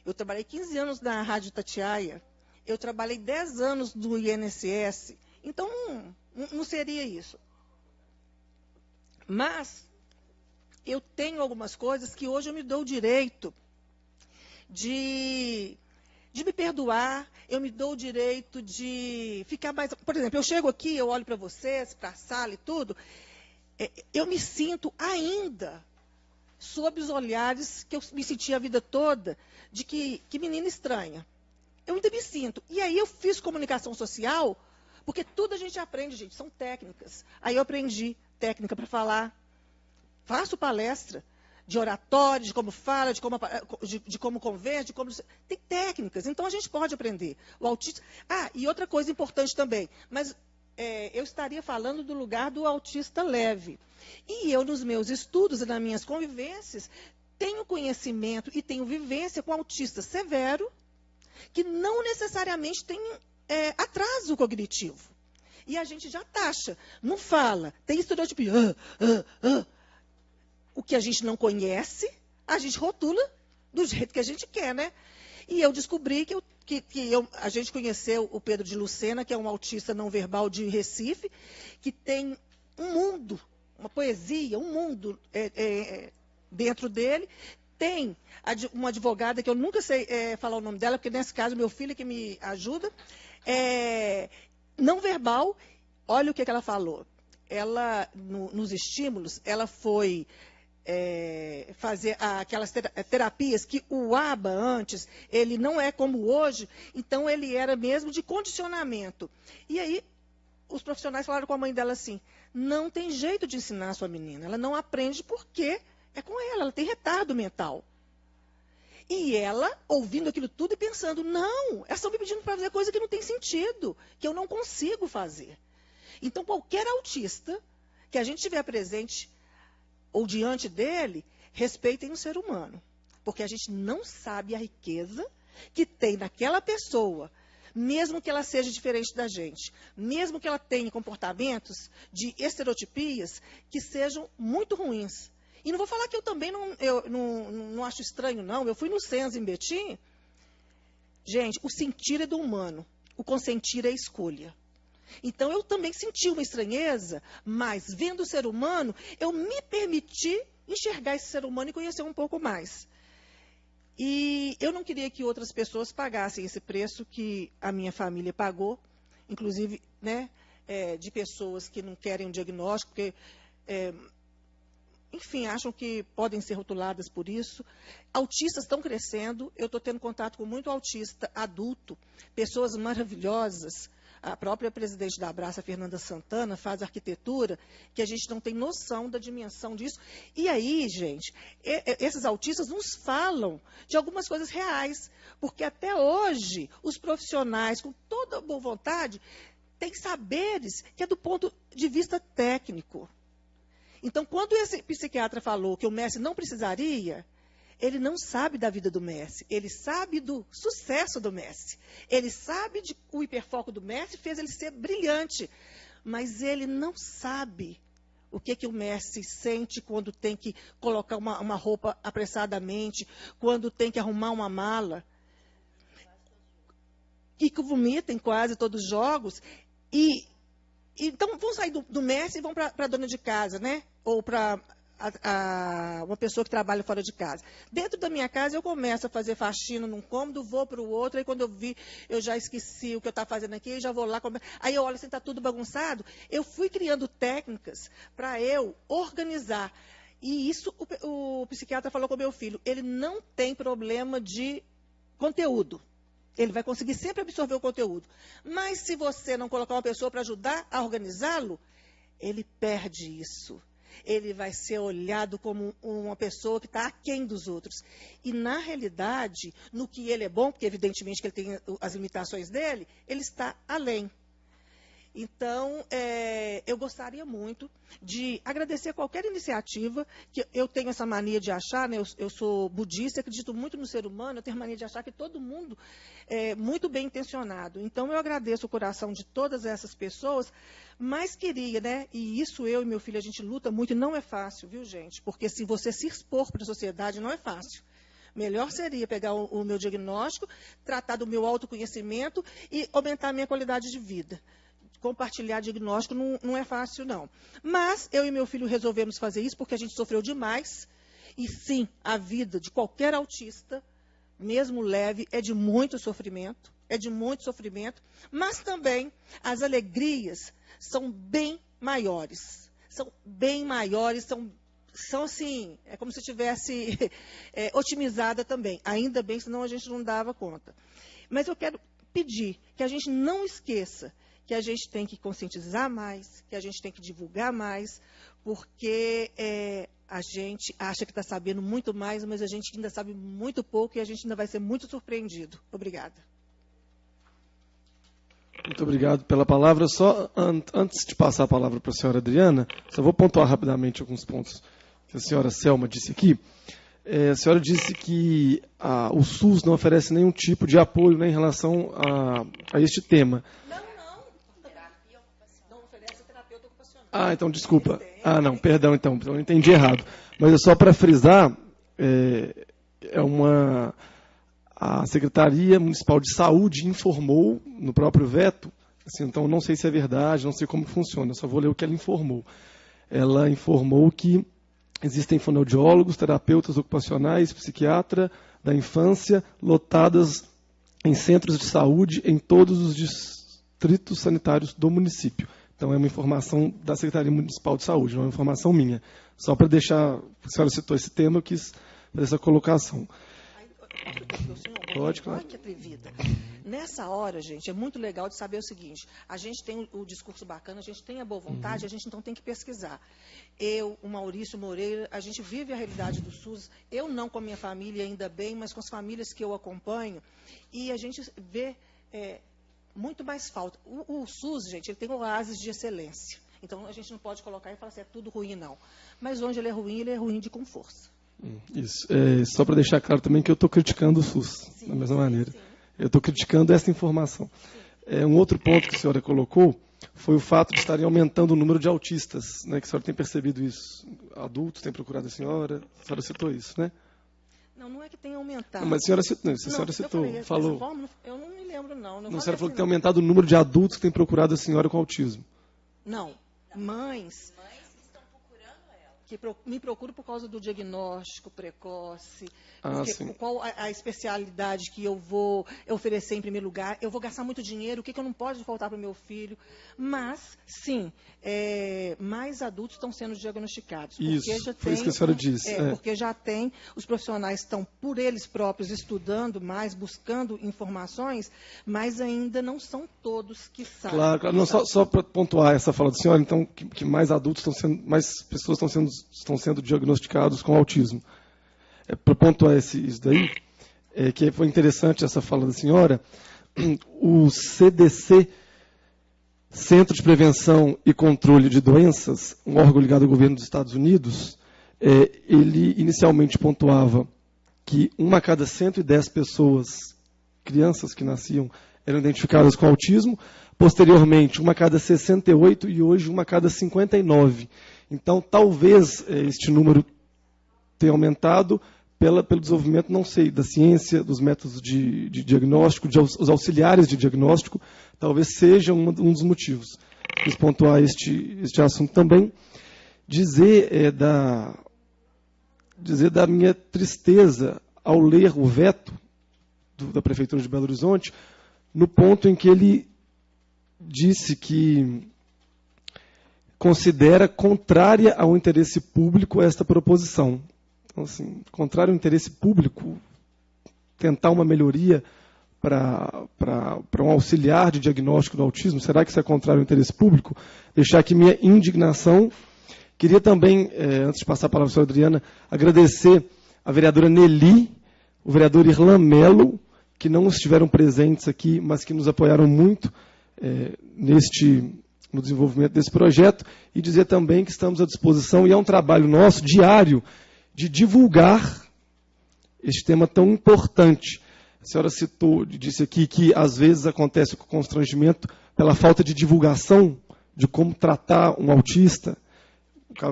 Eu trabalhei 15 anos na Rádio Itatiaia. Eu trabalhei 10 anos no INSS. Então, não seria isso. Mas eu tenho algumas coisas que hoje eu me dou o direito de me perdoar, eu me dou o direito de ficar mais... Por exemplo, eu chego aqui, eu olho para vocês, para a sala e tudo, eu me sinto ainda sob os olhares que eu me senti a vida toda, de que menina estranha. Eu ainda me sinto. E aí eu fiz comunicação social, porque tudo a gente aprende, gente, são técnicas. Aí eu aprendi técnica para falar, faço palestra de oratória, de como fala, de como conversa, de como... Tem técnicas, então a gente pode aprender. O autista... e outra coisa importante também, mas eu estaria falando do lugar do autista leve. E eu, nos meus estudos e nas minhas convivências, tenho conhecimento e tenho vivência com autista severo, que não necessariamente tem atraso cognitivo. E a gente já taxa, não fala, tem estereotipia. O que a gente não conhece, a gente rotula do jeito que a gente quer, né? E eu descobri a gente conheceu o Pedro de Lucena, que é um autista não verbal de Recife, que tem um mundo, uma poesia, um mundo dentro dele. Tem uma advogada, que eu nunca sei falar o nome dela, porque nesse caso meu filho é que me ajuda, não verbal. Olha o que ela falou. Ela, nos estímulos, ela foi fazer aquelas terapias que o ABA antes, ele não é como hoje, então ele era mesmo de condicionamento. E aí, os profissionais falaram com a mãe dela assim, não tem jeito de ensinar a sua menina, ela não aprende porque é com ela tem retardo mental. E ela, ouvindo aquilo tudo e pensando, não, elas estão me pedindo para fazer coisa que não tem sentido, que eu não consigo fazer. Então, qualquer autista que a gente tiver presente ou diante dele, respeitem o ser humano. Porque a gente não sabe a riqueza que tem naquela pessoa, mesmo que ela seja diferente da gente, mesmo que ela tenha comportamentos de estereotipias que sejam muito ruins. E não vou falar que eu também não acho estranho, não. Eu fui no Senza, em Betim. Gente, o sentir é do humano, o consentir é escolha. Então, eu também senti uma estranheza, mas, vendo o ser humano, eu me permiti enxergar esse ser humano e conhecer um pouco mais. E eu não queria que outras pessoas pagassem esse preço que a minha família pagou, inclusive, né, de pessoas que não querem um diagnóstico, porque, enfim, acham que podem ser rotuladas por isso. Autistas estão crescendo, eu estou tendo contato com muito autista adulto, pessoas maravilhosas. A própria presidente da Abraça, Fernanda Santana, faz arquitetura, que a gente não tem noção da dimensão disso. E aí, gente, esses autistas nos falam de algumas coisas reais, porque até hoje os profissionais, com toda boa vontade, têm saberes que é do ponto de vista técnico. Então, quando esse psiquiatra falou que o Messi não precisaria, ele não sabe da vida do Messi, ele sabe do sucesso do Messi. Ele sabe de o hiperfoco do Messi fez ele ser brilhante, mas ele não sabe o que o Messi sente quando tem que colocar uma roupa apressadamente, quando tem que arrumar uma mala, que vomita em quase todos os jogos. Então, vão sair do Messi e vão para a dona de casa, né? Ou para uma pessoa que trabalha fora de casa. Dentro da minha casa, eu começo a fazer faxina num cômodo, vou para o outro, aí quando eu vi, eu já esqueci o que eu estava fazendo aqui, já vou lá, aí eu olho assim, está tudo bagunçado. Eu fui criando técnicas para eu organizar. E isso o psiquiatra falou com o meu filho, ele não tem problema de conteúdo. Ele vai conseguir sempre absorver o conteúdo. Mas se você não colocar uma pessoa para ajudar a organizá-lo, ele perde isso. Ele vai ser olhado como uma pessoa que está aquém dos outros. E, na realidade, no que ele é bom, porque evidentemente que ele tem as limitações dele, ele está além. Então, eu gostaria muito de agradecer qualquer iniciativa, que eu tenho essa mania de achar, né, eu sou budista, acredito muito no ser humano, eu tenho a mania de achar que todo mundo é muito bem intencionado. Então, eu agradeço o coração de todas essas pessoas, mas queria, né, e isso eu e meu filho, a gente luta muito, e não é fácil, viu, gente? Porque se você se expor para a sociedade, não é fácil. Melhor seria pegar o meu diagnóstico, tratar do meu autoconhecimento e aumentar a minha qualidade de vida. Compartilhar diagnóstico não é fácil, não. Mas eu e meu filho resolvemos fazer isso porque a gente sofreu demais. E sim, a vida de qualquer autista mesmo leve, é de muito sofrimento, mas também as alegrias são bem maiores. São assim, é como se tivesse otimizada também. Ainda bem, senão a gente não dava conta. Mas eu quero pedir que a gente não esqueça que a gente tem que conscientizar mais, que a gente tem que divulgar mais, porque a gente acha que está sabendo muito mais, mas a gente ainda sabe muito pouco e a gente ainda vai ser muito surpreendido. Obrigada. Muito obrigado pela palavra. Só antes de passar a palavra para a senhora Adriana, só vou pontuar rapidamente alguns pontos que a senhora Selma disse aqui. A senhora disse que o SUS não oferece nenhum tipo de apoio, né, em relação a este tema. Não oferece terapeuta ocupacional. Então desculpa. Não, perdão, então, eu entendi errado. Mas é só para frisar, a Secretaria Municipal de Saúde informou no próprio veto, assim, então não sei se é verdade, não sei como funciona, eu só vou ler o que ela informou. Ela informou que existem fonoaudiólogos, terapeutas ocupacionais, psiquiatra da infância, lotadas em centros de saúde em todos os distritos sanitários do município. Então é uma informação da Secretaria Municipal de Saúde, não é uma informação minha. Só para deixar, a senhora citou esse tema, eu quis fazer essa colocação. Pode, claro. Olha que atrevida. Nessa hora, gente, é muito legal de saber o seguinte: a gente tem o discurso bacana, a gente tem a boa vontade, a gente então tem que pesquisar. Eu, o Maurício Moreira, a gente vive a realidade do SUS, eu não com a minha família, ainda bem, mas com as famílias que eu acompanho, e a gente vê muito mais falta. O SUS, gente, ele tem oásis de excelência. Então, a gente não pode colocar e falar assim, é tudo ruim, não. Mas onde ele é ruim com força. Isso. Só para deixar claro também que eu estou criticando o SUS, da mesma maneira. Sim. Eu estou criticando essa informação. Um outro ponto que a senhora colocou foi o fato de estarem aumentando o número de autistas, né, que a senhora tem percebido isso. Adultos têm procurado a senhora citou isso, né? Não é que tenha aumentado. Não, mas a senhora citou, falou. Forma, eu não me lembro, não. A senhora falou que tem aumentado o número de adultos que têm procurado a senhora com autismo. Não. Mães que estão procurando ela. Que me procuram por causa do diagnóstico precoce. Qual a especialidade que eu vou oferecer em primeiro lugar? Eu vou gastar muito dinheiro, o que eu não posso faltar para o meu filho? Mas, sim, mais adultos estão sendo diagnosticados. Isso, foi isso que a senhora disse. Porque já tem, os profissionais estão, por eles próprios, estudando mais, buscando informações, mas ainda não são todos que sabem. Claro. Não, só para pontuar essa fala da senhora, então, que mais adultos mais pessoas estão sendo diagnosticados com autismo. Para pontuar isso daí, que foi interessante essa fala da senhora, o CDC, Centro de Prevenção e Controle de Doenças, um órgão ligado ao governo dos Estados Unidos, ele inicialmente pontuava que 1 a cada 110 pessoas, crianças que nasciam, eram identificadas com autismo, posteriormente 1 a cada 68 e hoje 1 a cada 59. Então, talvez este número tenha aumentado pelo desenvolvimento, não sei, da ciência, dos métodos de diagnóstico, os auxiliares de diagnóstico, talvez seja um dos motivos. Quis pontuar este assunto também. Dizer da minha tristeza ao ler o veto da Prefeitura de Belo Horizonte, no ponto em que ele disse que considera contrária ao interesse público esta proposição. Então, assim, contrário ao interesse público, tentar uma melhoria para um auxiliar de diagnóstico do autismo, será que isso é contrário ao interesse público? Deixar aqui minha indignação. Queria também, antes de passar a palavra para a senhora Adriana, agradecer a vereadora Nelly, o vereador Irlan Melo, que não estiveram presentes aqui, mas que nos apoiaram muito no desenvolvimento desse projeto, e dizer também que estamos à disposição, e é um trabalho nosso, diário, de divulgar este tema tão importante. A senhora disse aqui que às vezes acontece o constrangimento pela falta de divulgação de como tratar um autista,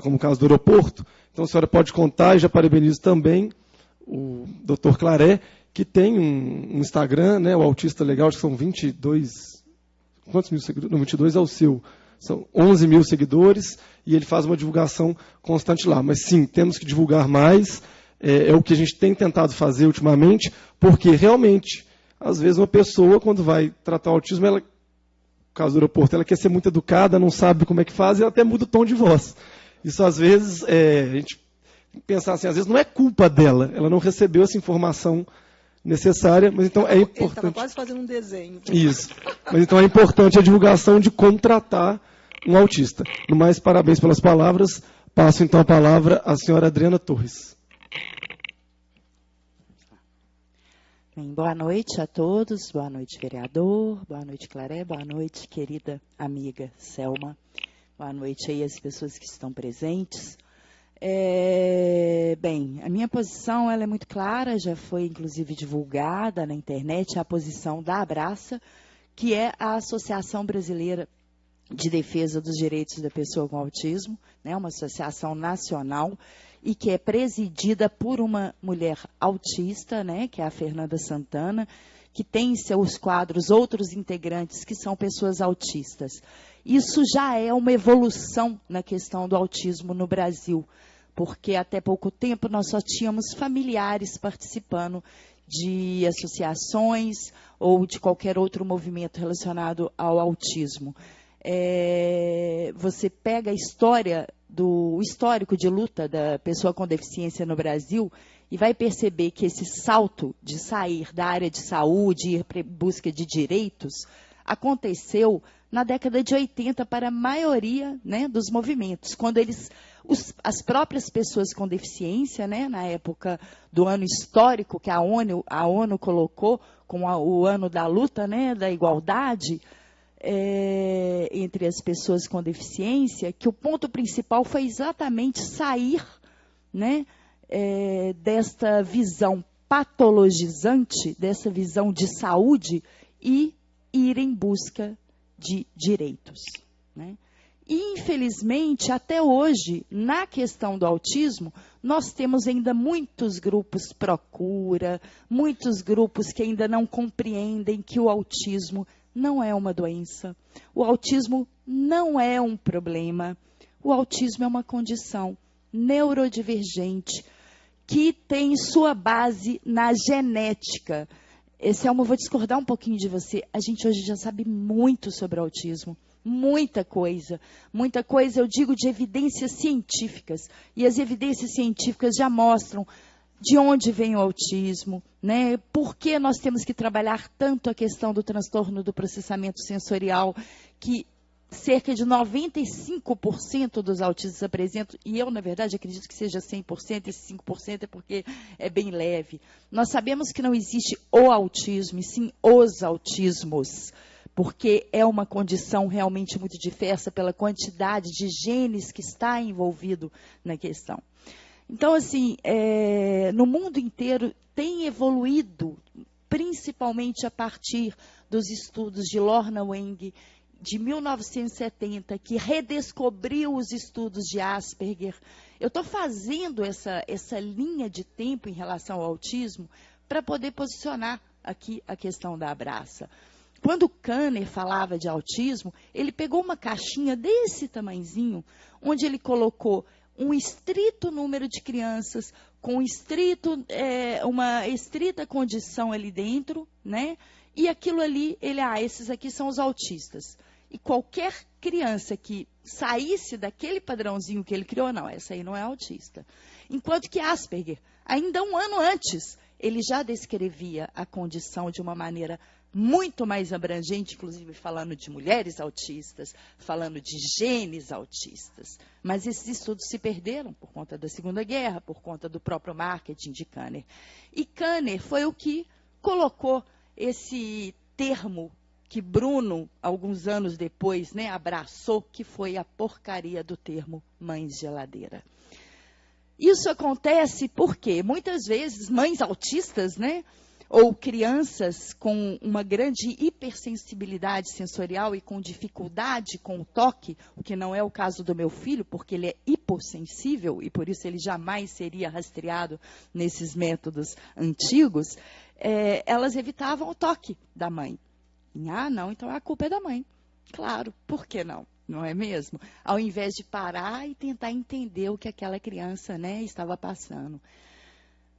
como o caso do aeroporto. Então a senhora pode contar, e já parabenizo também o Dr. Claré, que tem um Instagram, né, o Autista Legal, acho que são 22... Quantos mil seguidores? Não, 22 é o seu. São 11 mil seguidores, e ele faz uma divulgação constante lá. Mas sim, temos que divulgar mais. é o que a gente tem tentado fazer ultimamente, porque realmente, às vezes uma pessoa, quando vai tratar o autismo, ela, no caso do aeroporto, ela quer ser muito educada, não sabe como é que faz, e ela até muda o tom de voz. Isso, às vezes, a gente tem que pensar assim, às vezes não é culpa dela, ela não recebeu essa informação necessária, mas então é importante... Ele estava quase fazendo um desenho. Isso. Mas então é importante a divulgação de como tratar um autista. No mais, parabéns pelas palavras. Passo então a palavra à senhora Adriana Torres. Bem, boa noite a todos, boa noite, vereador, boa noite, Claré, boa noite, querida amiga Selma, boa noite aí às pessoas que estão presentes. Bem, a minha posição ela é muito clara, já foi inclusive divulgada na internet, a posição da Abraça, que é a Associação Brasileira de Defesa dos Direitos da Pessoa com Autismo, né, uma associação nacional, e que é presidida por uma mulher autista, né, que é a Fernanda Santana, que tem em seus quadros outros integrantes que são pessoas autistas. Isso já é uma evolução na questão do autismo no Brasil, porque até pouco tempo nós só tínhamos familiares participando de associações ou de qualquer outro movimento relacionado ao autismo. Você pega a história do histórico de luta da pessoa com deficiência no Brasil e vai perceber que esse salto de sair da área de saúde e ir para busca de direitos aconteceu na década de 80 para a maioria, né, dos movimentos, quando as próprias pessoas com deficiência, né, na época do ano histórico que a ONU colocou como o ano da luta, né, da igualdade, entre as pessoas com deficiência, que o ponto principal foi exatamente sair, né, desta visão patologizante, dessa visão de saúde e ir em busca de direitos, né? E, infelizmente, até hoje, na questão do autismo, nós temos ainda muitos grupos pró-cura, muitos grupos que ainda não compreendem que o autismo não é uma doença, o autismo não é um problema, o autismo é uma condição neurodivergente que tem sua base na genética. Selma, eu vou discordar um pouquinho de você. A gente hoje já sabe muito sobre o autismo. Muita coisa, eu digo de evidências científicas. E as evidências científicas já mostram de onde vem o autismo, né? Por que nós temos que trabalhar tanto a questão do transtorno do processamento sensorial, que cerca de 95% dos autistas apresentam, e eu, na verdade, acredito que seja 100%, esse 5% é porque é bem leve. Nós sabemos que não existe o autismo, e sim os autismos, porque é uma condição realmente muito diversa pela quantidade de genes que está envolvido na questão. Então, assim, no mundo inteiro tem evoluído, principalmente a partir dos estudos de Lorna Wang, de 1970, que redescobriu os estudos de Asperger. Eu estou fazendo essa linha de tempo em relação ao autismo para poder posicionar aqui a questão da Abraça. Quando Kanner falava de autismo, ele pegou uma caixinha desse tamanhozinho, onde ele colocou um estrito número de crianças com uma estrita condição ali dentro, né? E aquilo ali, esses aqui são os autistas. E qualquer criança que saísse daquele padrãozinho que ele criou, não, essa aí não é autista. Enquanto que Asperger, ainda um ano antes, ele já descrevia a condição de uma maneira muito mais abrangente, inclusive falando de mulheres autistas, falando de genes autistas. Mas esses estudos se perderam por conta da Segunda Guerra, por conta do próprio marketing de Kanner. E Kanner foi o que colocou esse termo que Bruno, alguns anos depois, né, abraçou, que foi a porcaria do termo mães geladeira. Isso acontece porque, muitas vezes, mães autistas, né, ou crianças com uma grande hipersensibilidade sensorial e com dificuldade com o toque, o que não é o caso do meu filho, porque ele é hipossensível e por isso ele jamais seria rastreado nesses métodos antigos, elas evitavam o toque da mãe. Não, então a culpa é da mãe. Claro, por que não? Não é mesmo? Ao invés de parar e tentar entender o que aquela criança, né, estava passando.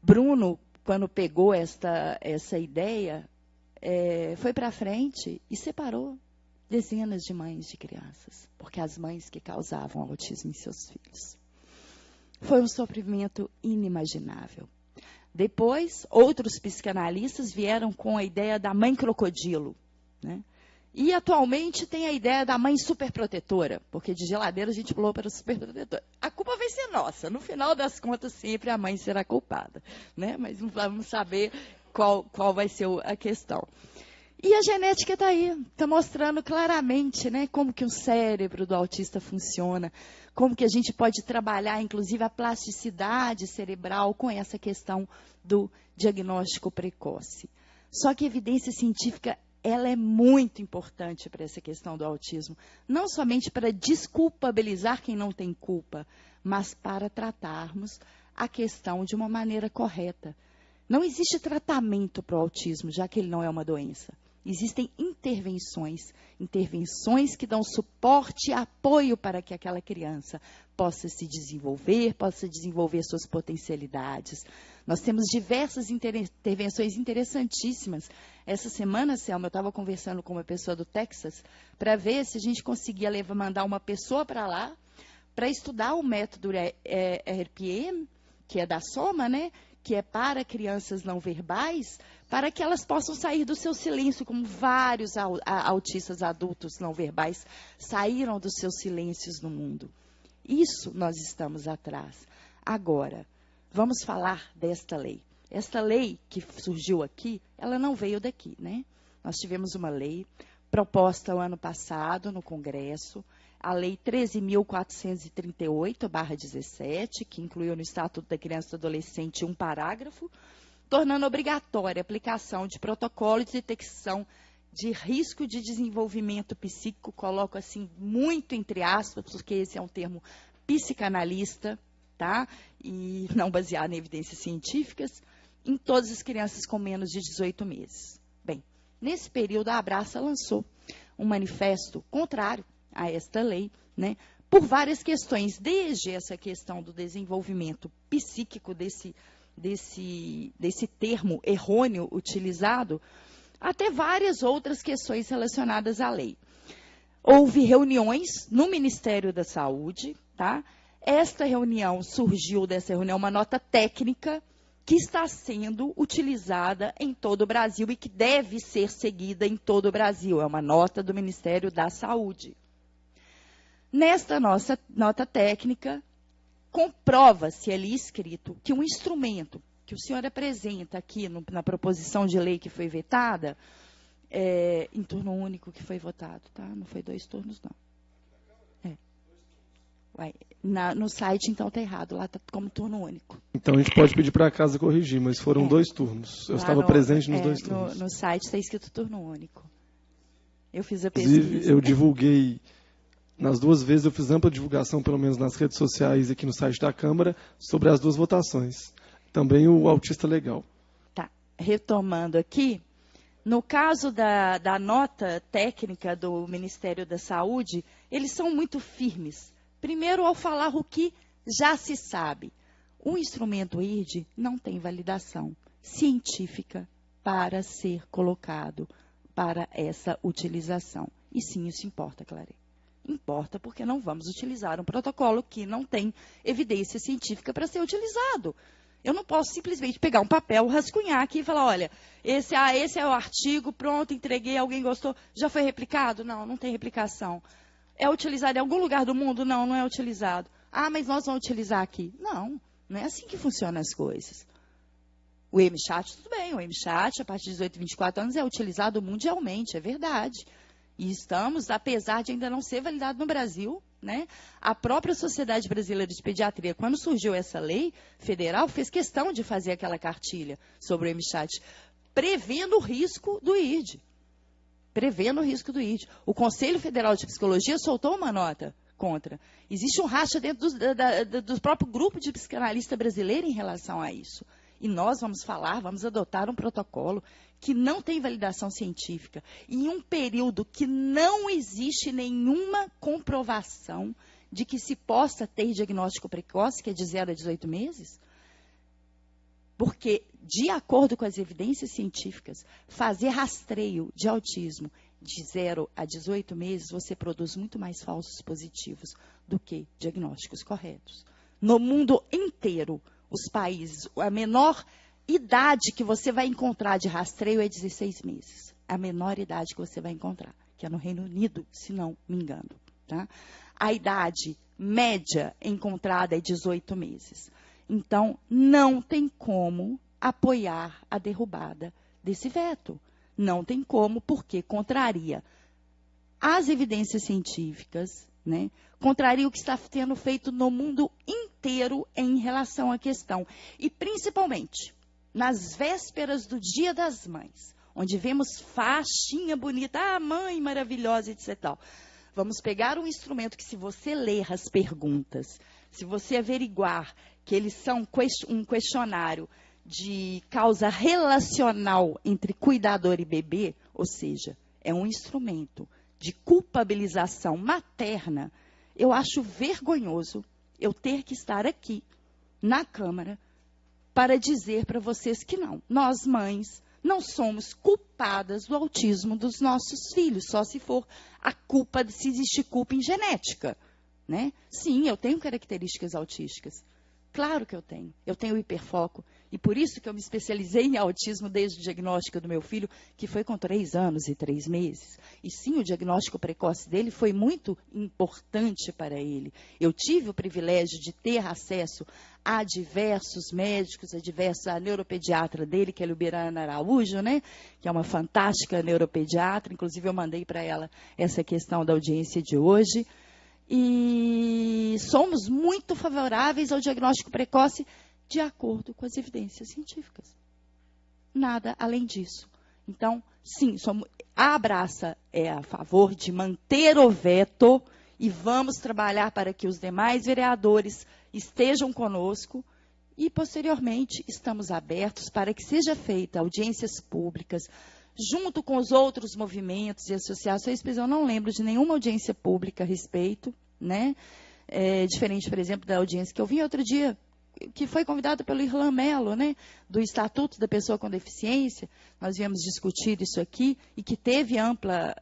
Bruno, quando pegou essa ideia, foi para frente e separou dezenas de mães de crianças, porque as mães que causavam autismo em seus filhos. Foi um sofrimento inimaginável. Depois, outros psicanalistas vieram com a ideia da mãe crocodilo, né? E, atualmente, tem a ideia da mãe superprotetora, porque de geladeira a gente pulou para superprotetora. A culpa vai ser nossa. No final das contas, sempre a mãe será culpada, né? Mas vamos saber qual vai ser a questão. E a genética está aí, está mostrando claramente, né, como que o cérebro do autista funciona, como que a gente pode trabalhar, inclusive, a plasticidade cerebral com essa questão do diagnóstico precoce. Só que a evidência científica, ela é muito importante para essa questão do autismo, não somente para desculpabilizar quem não tem culpa, mas para tratarmos a questão de uma maneira correta. Não existe tratamento para o autismo, já que ele não é uma doença. Existem intervenções que dão suporte e apoio para que aquela criança possa se desenvolver, possa desenvolver suas potencialidades. Nós temos diversas intervenções interessantíssimas. Essa semana, Selma, eu estava conversando com uma pessoa do Texas para ver se a gente conseguia mandar uma pessoa para lá para estudar o método RPM, que é da Soma, né? Que é para crianças não verbais, para que elas possam sair do seu silêncio, como vários autistas adultos não verbais saíram dos seus silêncios no mundo. Isso nós estamos atrás. Agora, vamos falar desta lei. Esta lei que surgiu aqui, ela não veio daqui, né? Nós tivemos uma lei proposta o ano passado no Congresso, a Lei 13.438/17, que incluiu no Estatuto da Criança e do Adolescente um parágrafo, tornando obrigatória a aplicação de protocolo de detecção de risco de desenvolvimento psíquico, coloco assim muito entre aspas, porque esse é um termo psicanalista, tá? E não baseado em evidências científicas, em todas as crianças com menos de 18 meses. Bem, nesse período, a Abraça lançou um manifesto contrário a esta lei, né, por várias questões, desde essa questão do desenvolvimento psíquico desse termo errôneo utilizado, até várias outras questões relacionadas à lei. Houve reuniões no Ministério da Saúde, tá? Esta reunião surgiu dessa reunião uma nota técnica que está sendo utilizada em todo o Brasil e que deve ser seguida em todo o Brasil. É uma nota do Ministério da Saúde. Nesta nossa nota técnica, comprova-se ali escrito que um instrumento que o senhor apresenta aqui na proposição de lei que foi vetada, em turno único que foi votado, tá? Não foi 2 turnos, não. No site, então, está errado. Lá está como turno único. Então, a gente pode pedir para a casa corrigir, mas foram 2 turnos. Eu estava presente nos 2 turnos. No site está escrito turno único. Eu fiz a pesquisa. Inclusive, eu divulguei... Nas 2 vezes eu fiz ampla divulgação, pelo menos nas redes sociais aqui no site da Câmara, sobre as 2 votações. Também o autista legal. Tá. Retomando aqui, no caso da nota técnica do Ministério da Saúde, eles são muito firmes. Primeiro, ao falar o que já se sabe. O instrumento IRD não tem validação científica para ser colocado para essa utilização. E sim, isso importa, Clare. Importa porque não vamos utilizar um protocolo que não tem evidência científica para ser utilizado. Eu não posso simplesmente pegar um papel, rascunhar aqui e falar, olha, esse é o artigo, pronto, entreguei, alguém gostou, já foi replicado? Não, não tem replicação. É utilizado em algum lugar do mundo? Não, não é utilizado. Ah, mas nós vamos utilizar aqui. Não, não é assim que funcionam as coisas. O MChat, tudo bem, o MChat, a partir de 18 e 24 anos, é utilizado mundialmente, é verdade. E estamos, apesar de ainda não ser validado no Brasil, né? A própria Sociedade Brasileira de Pediatria, quando surgiu essa lei federal, fez questão de fazer aquela cartilha sobre o MChat, prevendo o risco do IRD. Prevendo o risco do IRD. O Conselho Federal de Psicologia soltou uma nota contra. Existe um racha dentro do próprio grupo de psicanalista brasileiro em relação a isso. E nós vamos adotar um protocolo que não tem validação científica, em um período que não existe nenhuma comprovação de que se possa ter diagnóstico precoce, que é de 0 a 18 meses. Porque, de acordo com as evidências científicas, fazer rastreio de autismo de 0 a 18 meses, você produz muito mais falsos positivos do que diagnósticos corretos. No mundo inteiro, os países, a menor idade que você vai encontrar de rastreio é 16 meses. A menor idade que você vai encontrar, que é no Reino Unido, se não me engano. Tá? A idade média encontrada é 18 meses. Então, não tem como apoiar a derrubada desse veto. Não tem como, porque contraria as evidências científicas, né? Contraria o que está sendo feito no mundo inteiro em relação à questão. E, principalmente, nas vésperas do Dia das Mães, onde vemos faixinha bonita, mãe maravilhosa, etc. Tal. Vamos pegar um instrumento que, se você ler as perguntas, se você averiguar que eles são um questionário de causa relacional entre cuidador e bebê, ou seja, é um instrumento de culpabilização materna, eu acho vergonhoso eu ter que estar aqui, na Câmara, para dizer para vocês que não. Nós, mães, não somos culpadas do autismo dos nossos filhos, só se for a culpa, se existe culpa em genética. Né? Sim, eu tenho características autísticas. Claro que eu tenho. Eu tenho hiperfoco. E por isso que eu me especializei em autismo desde o diagnóstico do meu filho, que foi com 3 anos e 3 meses. E sim, o diagnóstico precoce dele foi muito importante para ele. Eu tive o privilégio de ter acesso a diversos médicos, a neuropediatra dele, que é a Lubiana Araújo, né? Que é uma fantástica neuropediatra. Inclusive, eu mandei para ela essa questão da audiência de hoje. E somos muito favoráveis ao diagnóstico precoce de acordo com as evidências científicas. Nada além disso. Então, sim, a Abraça é a favor de manter o veto e vamos trabalhar para que os demais vereadores estejam conosco e, posteriormente, estamos abertos para que seja feita audiências públicas, junto com os outros movimentos e associações, pois eu não lembro de nenhuma audiência pública a respeito, né? Diferente, por exemplo, da audiência que eu vi outro dia, que foi convidada pelo Irlan Mello, né? Do Estatuto da Pessoa com Deficiência. Nós viemos discutir isso aqui e que teve ampla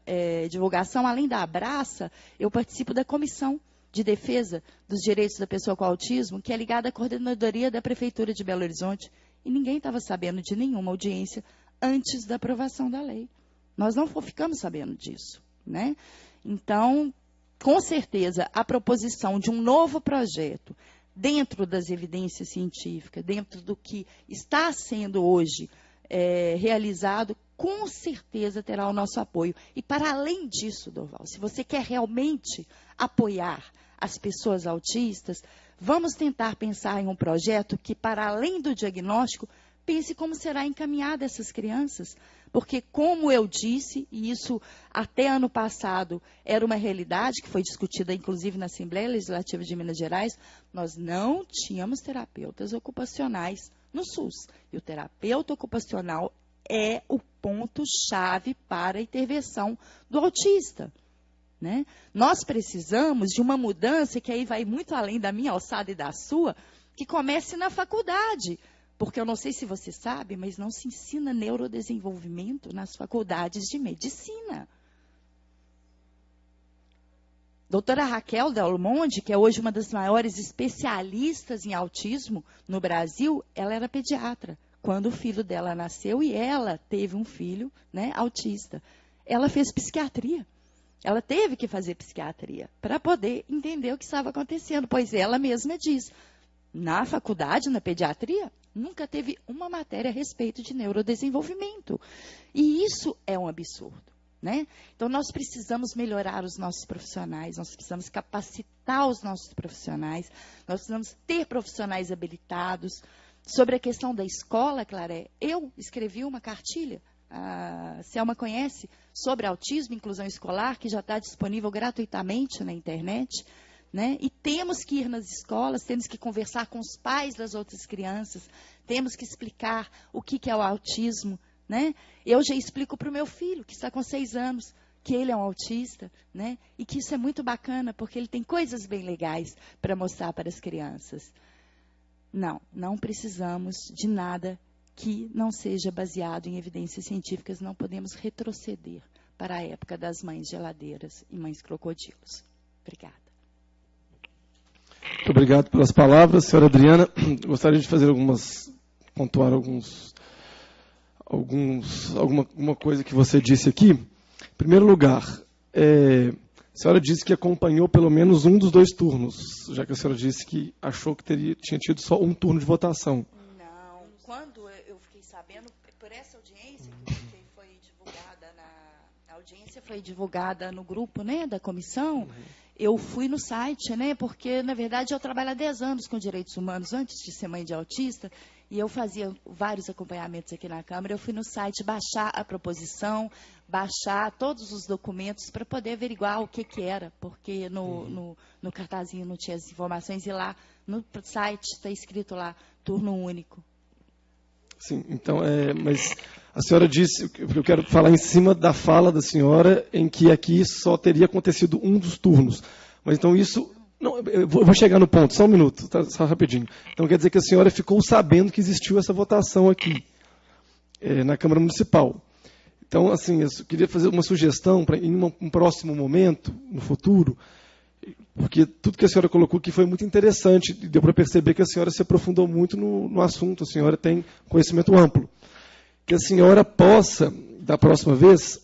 divulgação. Além da Abraça, eu participo da Comissão de Defesa dos Direitos da Pessoa com Autismo, que é ligada à coordenadoria da Prefeitura de Belo Horizonte. E ninguém estava sabendo de nenhuma audiência antes da aprovação da lei. Nós não ficamos sabendo disso, né? Então, com certeza, a proposição de um novo projeto, dentro das evidências científicas, dentro do que está sendo hoje realizado, com certeza terá o nosso apoio. E, para além disso, Dorval, se você quer realmente apoiar as pessoas autistas, vamos tentar pensar em um projeto que, para além do diagnóstico, pense como será encaminhada essas crianças. Porque, como eu disse, e isso até ano passado era uma realidade, que foi discutida inclusive na Assembleia Legislativa de Minas Gerais, nós não tínhamos terapeutas ocupacionais no SUS. E o terapeuta ocupacional é o ponto-chave para a intervenção do autista. Né? Nós precisamos de uma mudança que aí vai muito além da minha alçada e da sua, que comece na faculdade. Porque eu não sei se você sabe, mas não se ensina neurodesenvolvimento nas faculdades de medicina. Doutora Raquel Del Monte, que é hoje uma das maiores especialistas em autismo no Brasil, ela era pediatra quando o filho dela nasceu e ela teve um filho, né, autista. Ela fez psiquiatria. Ela teve que fazer psiquiatria para poder entender o que estava acontecendo, pois ela mesma diz, na faculdade, na pediatria, nunca teve uma matéria a respeito de neurodesenvolvimento. E isso é um absurdo. Né? Então, nós precisamos melhorar os nossos profissionais, nós precisamos capacitar os nossos profissionais, nós precisamos ter profissionais habilitados. Sobre a questão da escola, Claré, eu escrevi uma cartilha, a Selma conhece, sobre autismo e inclusão escolar, que já está disponível gratuitamente na internet. Né? E temos que ir nas escolas, temos que conversar com os pais das outras crianças, temos que explicar o que é o autismo. Né? Eu já explico para o meu filho, que está com 6 anos, que ele é um autista, né? E que isso é muito bacana, porque ele tem coisas bem legais para mostrar para as crianças. Não precisamos de nada que não seja baseado em evidências científicas. Não podemos retroceder para a época das mães geladeiras e mães crocodilos. Obrigada. Muito obrigado pelas palavras, senhora Adriana. Gostaria de pontuar alguma coisa que você disse aqui. Em primeiro lugar, a senhora disse que acompanhou pelo menos um dos 2 turnos, já que a senhora disse que achou que tinha tido só um turno de votação. Não, quando eu fiquei sabendo, por essa audiência que foi divulgada a audiência foi divulgada no grupo, né, da comissão, eu fui no site, né, porque, na verdade, eu trabalho há 10 anos com direitos humanos, antes de ser mãe de autista, e eu fazia vários acompanhamentos aqui na Câmara. Eu fui no site baixar a proposição, baixar todos os documentos para poder averiguar o que era, porque no cartazinho não tinha as informações, e lá no site está escrito lá, turno único. Sim, então, mas a senhora disse, eu quero falar em cima da fala da senhora, em que aqui só teria acontecido um dos turnos. Mas então isso... Não, eu vou chegar no ponto, só um minuto, tá, só rapidinho. Então quer dizer que a senhora ficou sabendo que existiu essa votação aqui, na Câmara Municipal. Então, assim, eu queria fazer uma sugestão para em um próximo momento, no futuro, porque tudo que a senhora colocou aqui foi muito interessante, e deu para perceber que a senhora se aprofundou muito no assunto, a senhora tem conhecimento amplo. Que a senhora possa, da próxima vez,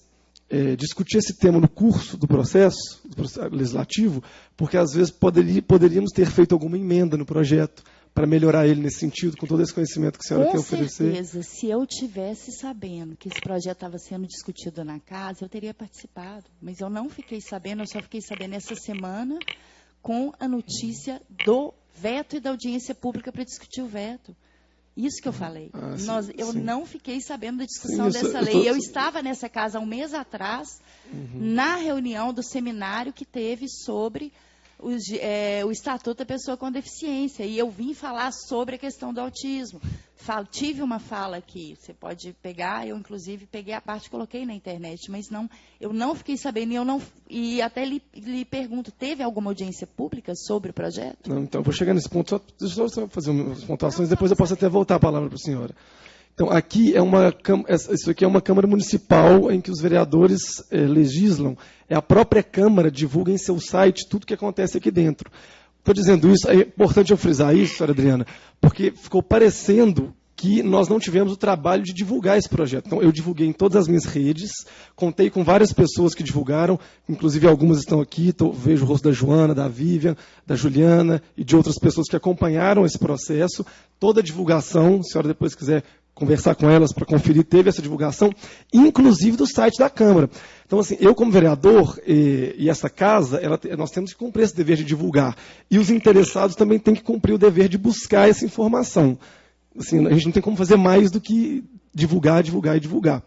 discutir esse tema no curso do processo legislativo, porque às vezes poderíamos ter feito alguma emenda no projeto para melhorar ele nesse sentido, com todo esse conhecimento que a senhora tem a oferecer. Com certeza, se eu tivesse sabendo que esse projeto estava sendo discutido na casa, eu teria participado. Mas eu não fiquei sabendo, eu só fiquei sabendo essa semana com a notícia do veto e da audiência pública para discutir o veto. Isso que eu falei. Eu não fiquei sabendo da discussão dessa lei. Eu estava nessa casa há um mês atrás, na reunião do seminário que teve sobre o Estatuto da Pessoa com Deficiência. E eu vim falar sobre a questão do autismo. Tive uma fala aqui, você pode pegar, eu inclusive peguei a parte e coloquei na internet, mas eu não fiquei sabendo, e até lhe pergunto, teve alguma audiência pública sobre o projeto? Não, então eu vou chegar nesse ponto, deixa eu só fazer umas pontuações, depois eu posso até voltar a palavra para a senhora. Então, isso aqui é uma Câmara Municipal em que os vereadores legislam, a própria Câmara divulga em seu site tudo o que acontece aqui dentro. Estou dizendo isso, é importante eu frisar isso, senhora Adriana, porque ficou parecendo que nós não tivemos o trabalho de divulgar esse projeto. Então, eu divulguei em todas as minhas redes, contei com várias pessoas que divulgaram, inclusive algumas estão aqui, vejo o rosto da Joana, da Vivian, da Juliana e de outras pessoas que acompanharam esse processo. Toda a divulgação, se a senhora depois quiser conversar com elas para conferir, teve essa divulgação, inclusive do site da Câmara. Então, assim, eu como vereador e essa casa, nós temos que cumprir esse dever de divulgar. E os interessados também têm que cumprir o dever de buscar essa informação. Assim, a gente não tem como fazer mais do que divulgar, divulgar e divulgar.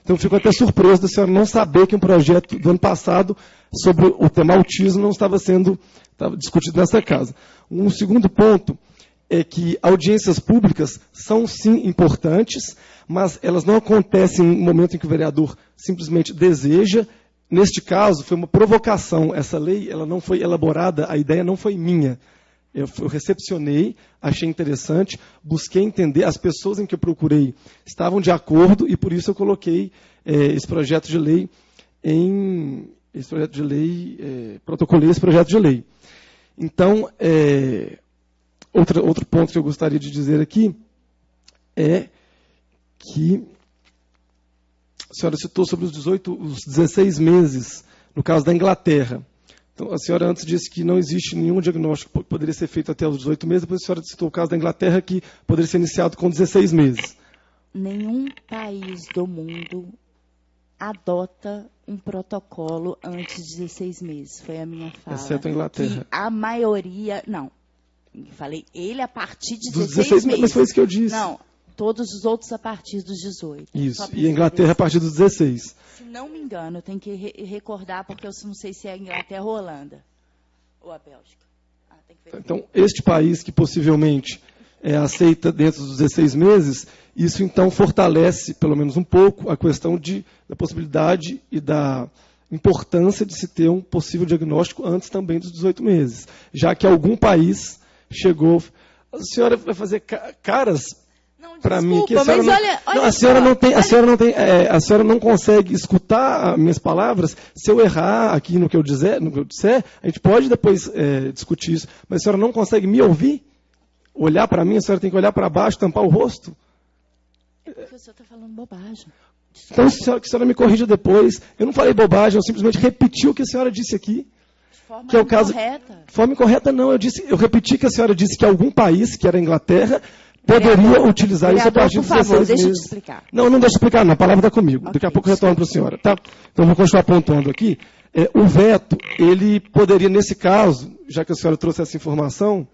Então, eu fico até surpreso da senhora não saber que um projeto do ano passado sobre o tema autismo não estava discutido nessa casa. Um segundo ponto é que audiências públicas são, sim, importantes, mas elas não acontecem no momento em que o vereador simplesmente deseja. Neste caso, foi uma provocação. Essa lei ela não foi elaborada, a ideia não foi minha. Eu recepcionei, achei interessante, busquei entender. As pessoas em que eu procurei estavam de acordo e, por isso, eu coloquei esse projeto de lei protocolei esse projeto de lei. Então, outro ponto que eu gostaria de dizer aqui é que a senhora citou sobre os 16 meses, no caso da Inglaterra. Então, a senhora antes disse que não existe nenhum diagnóstico que poderia ser feito até os 18 meses, depois a senhora citou o caso da Inglaterra, que poderia ser iniciado com 16 meses. Nenhum país do mundo adota um protocolo antes de 16 meses. Foi a minha fala. Exceto a Inglaterra. Que a maioria... Não. Falei, ele a partir de 16 meses. Mas foi isso que eu disse. Não, todos os outros a partir dos 18. Isso, e a Inglaterra a partir dos 16. Se não me engano, eu tenho que recordar, porque eu não sei se é a Inglaterra ou a Holanda. Ou a Bélgica. Tem que ver. Então, este país que possivelmente aceita dentro dos 16 meses, isso então fortalece, pelo menos um pouco, a questão da possibilidade e da importância de se ter um possível diagnóstico antes também dos 18 meses. Já que algum país chegou A senhora vai fazer caras para mim que mas olha a senhora não consegue escutar as minhas palavras. Se eu errar aqui no que eu disser, a gente pode depois discutir isso, mas a senhora não consegue me ouvir? Olhar para mim, a senhora tem que olhar para baixo, tampar o rosto? É porque o senhor está falando bobagem. Então, que a senhora me corrija depois. Eu não falei bobagem, eu simplesmente repeti o que a senhora disse aqui. De forma que é o caso. Incorreta. De forma incorreta, não. Eu repeti que a senhora disse que algum país, que era a Inglaterra, poderia utilizar isso a partir de 16 meses. Deixa eu te explicar. Não deixa eu explicar, não. A palavra está comigo. Okay, daqui a pouco eu retorno para a senhora. Tá? Então, eu vou continuar pontuando aqui. O veto, ele poderia, nesse caso, já que a senhora trouxe essa informação...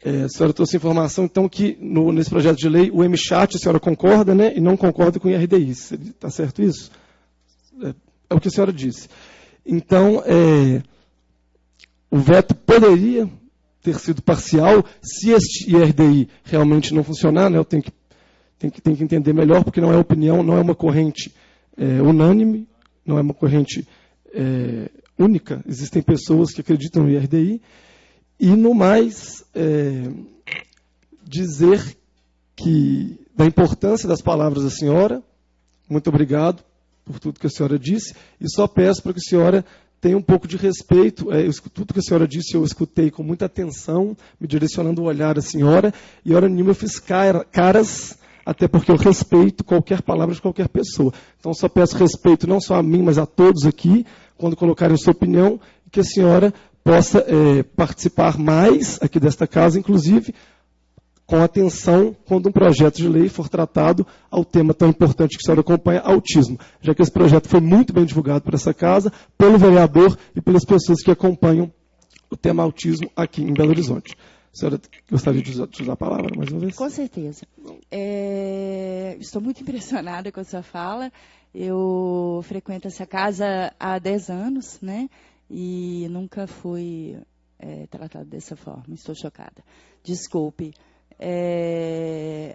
A senhora trouxe informação, então, que nesse projeto de lei, o MChat, a senhora concorda, né? E não concorda com o IRDI. Está certo isso? É o que a senhora disse. Então, o veto poderia ter sido parcial se este IRDI realmente não funcionar, né? Eu tenho que entender melhor, porque não é opinião, não é uma corrente unânime, não é uma corrente única. Existem pessoas que acreditam no IRDI. E, no mais, dizer da importância das palavras da senhora. Muito obrigado por tudo que a senhora disse. E só peço para que a senhora tenha um pouco de respeito. Tudo que a senhora disse eu escutei com muita atenção, me direcionando o olhar à senhora. E, hora nenhuma, eu fiz caras, até porque eu respeito qualquer palavra de qualquer pessoa. Então, só peço respeito não só a mim, mas a todos aqui, quando colocarem sua opinião, e que a senhora possa participar mais aqui desta casa, inclusive com atenção quando um projeto de lei for tratado ao tema tão importante que a senhora acompanha, autismo, já que esse projeto foi muito bem divulgado por essa casa, pelo vereador e pelas pessoas que acompanham o tema autismo aqui em Belo Horizonte. A senhora gostaria de usar a palavra mais uma vez? Com certeza. Estou muito impressionada com a sua fala. Eu frequento essa casa há 10 anos, né? E nunca fui tratada dessa forma. Estou chocada. Desculpe.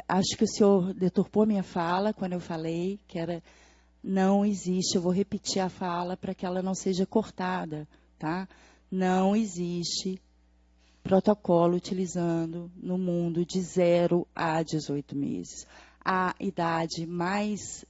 Acho que o senhor deturpou minha fala quando eu falei que não existe. Eu vou repetir a fala para que ela não seja cortada, tá? Não existe protocolo utilizando no mundo de 0 a 18 meses. A idade mais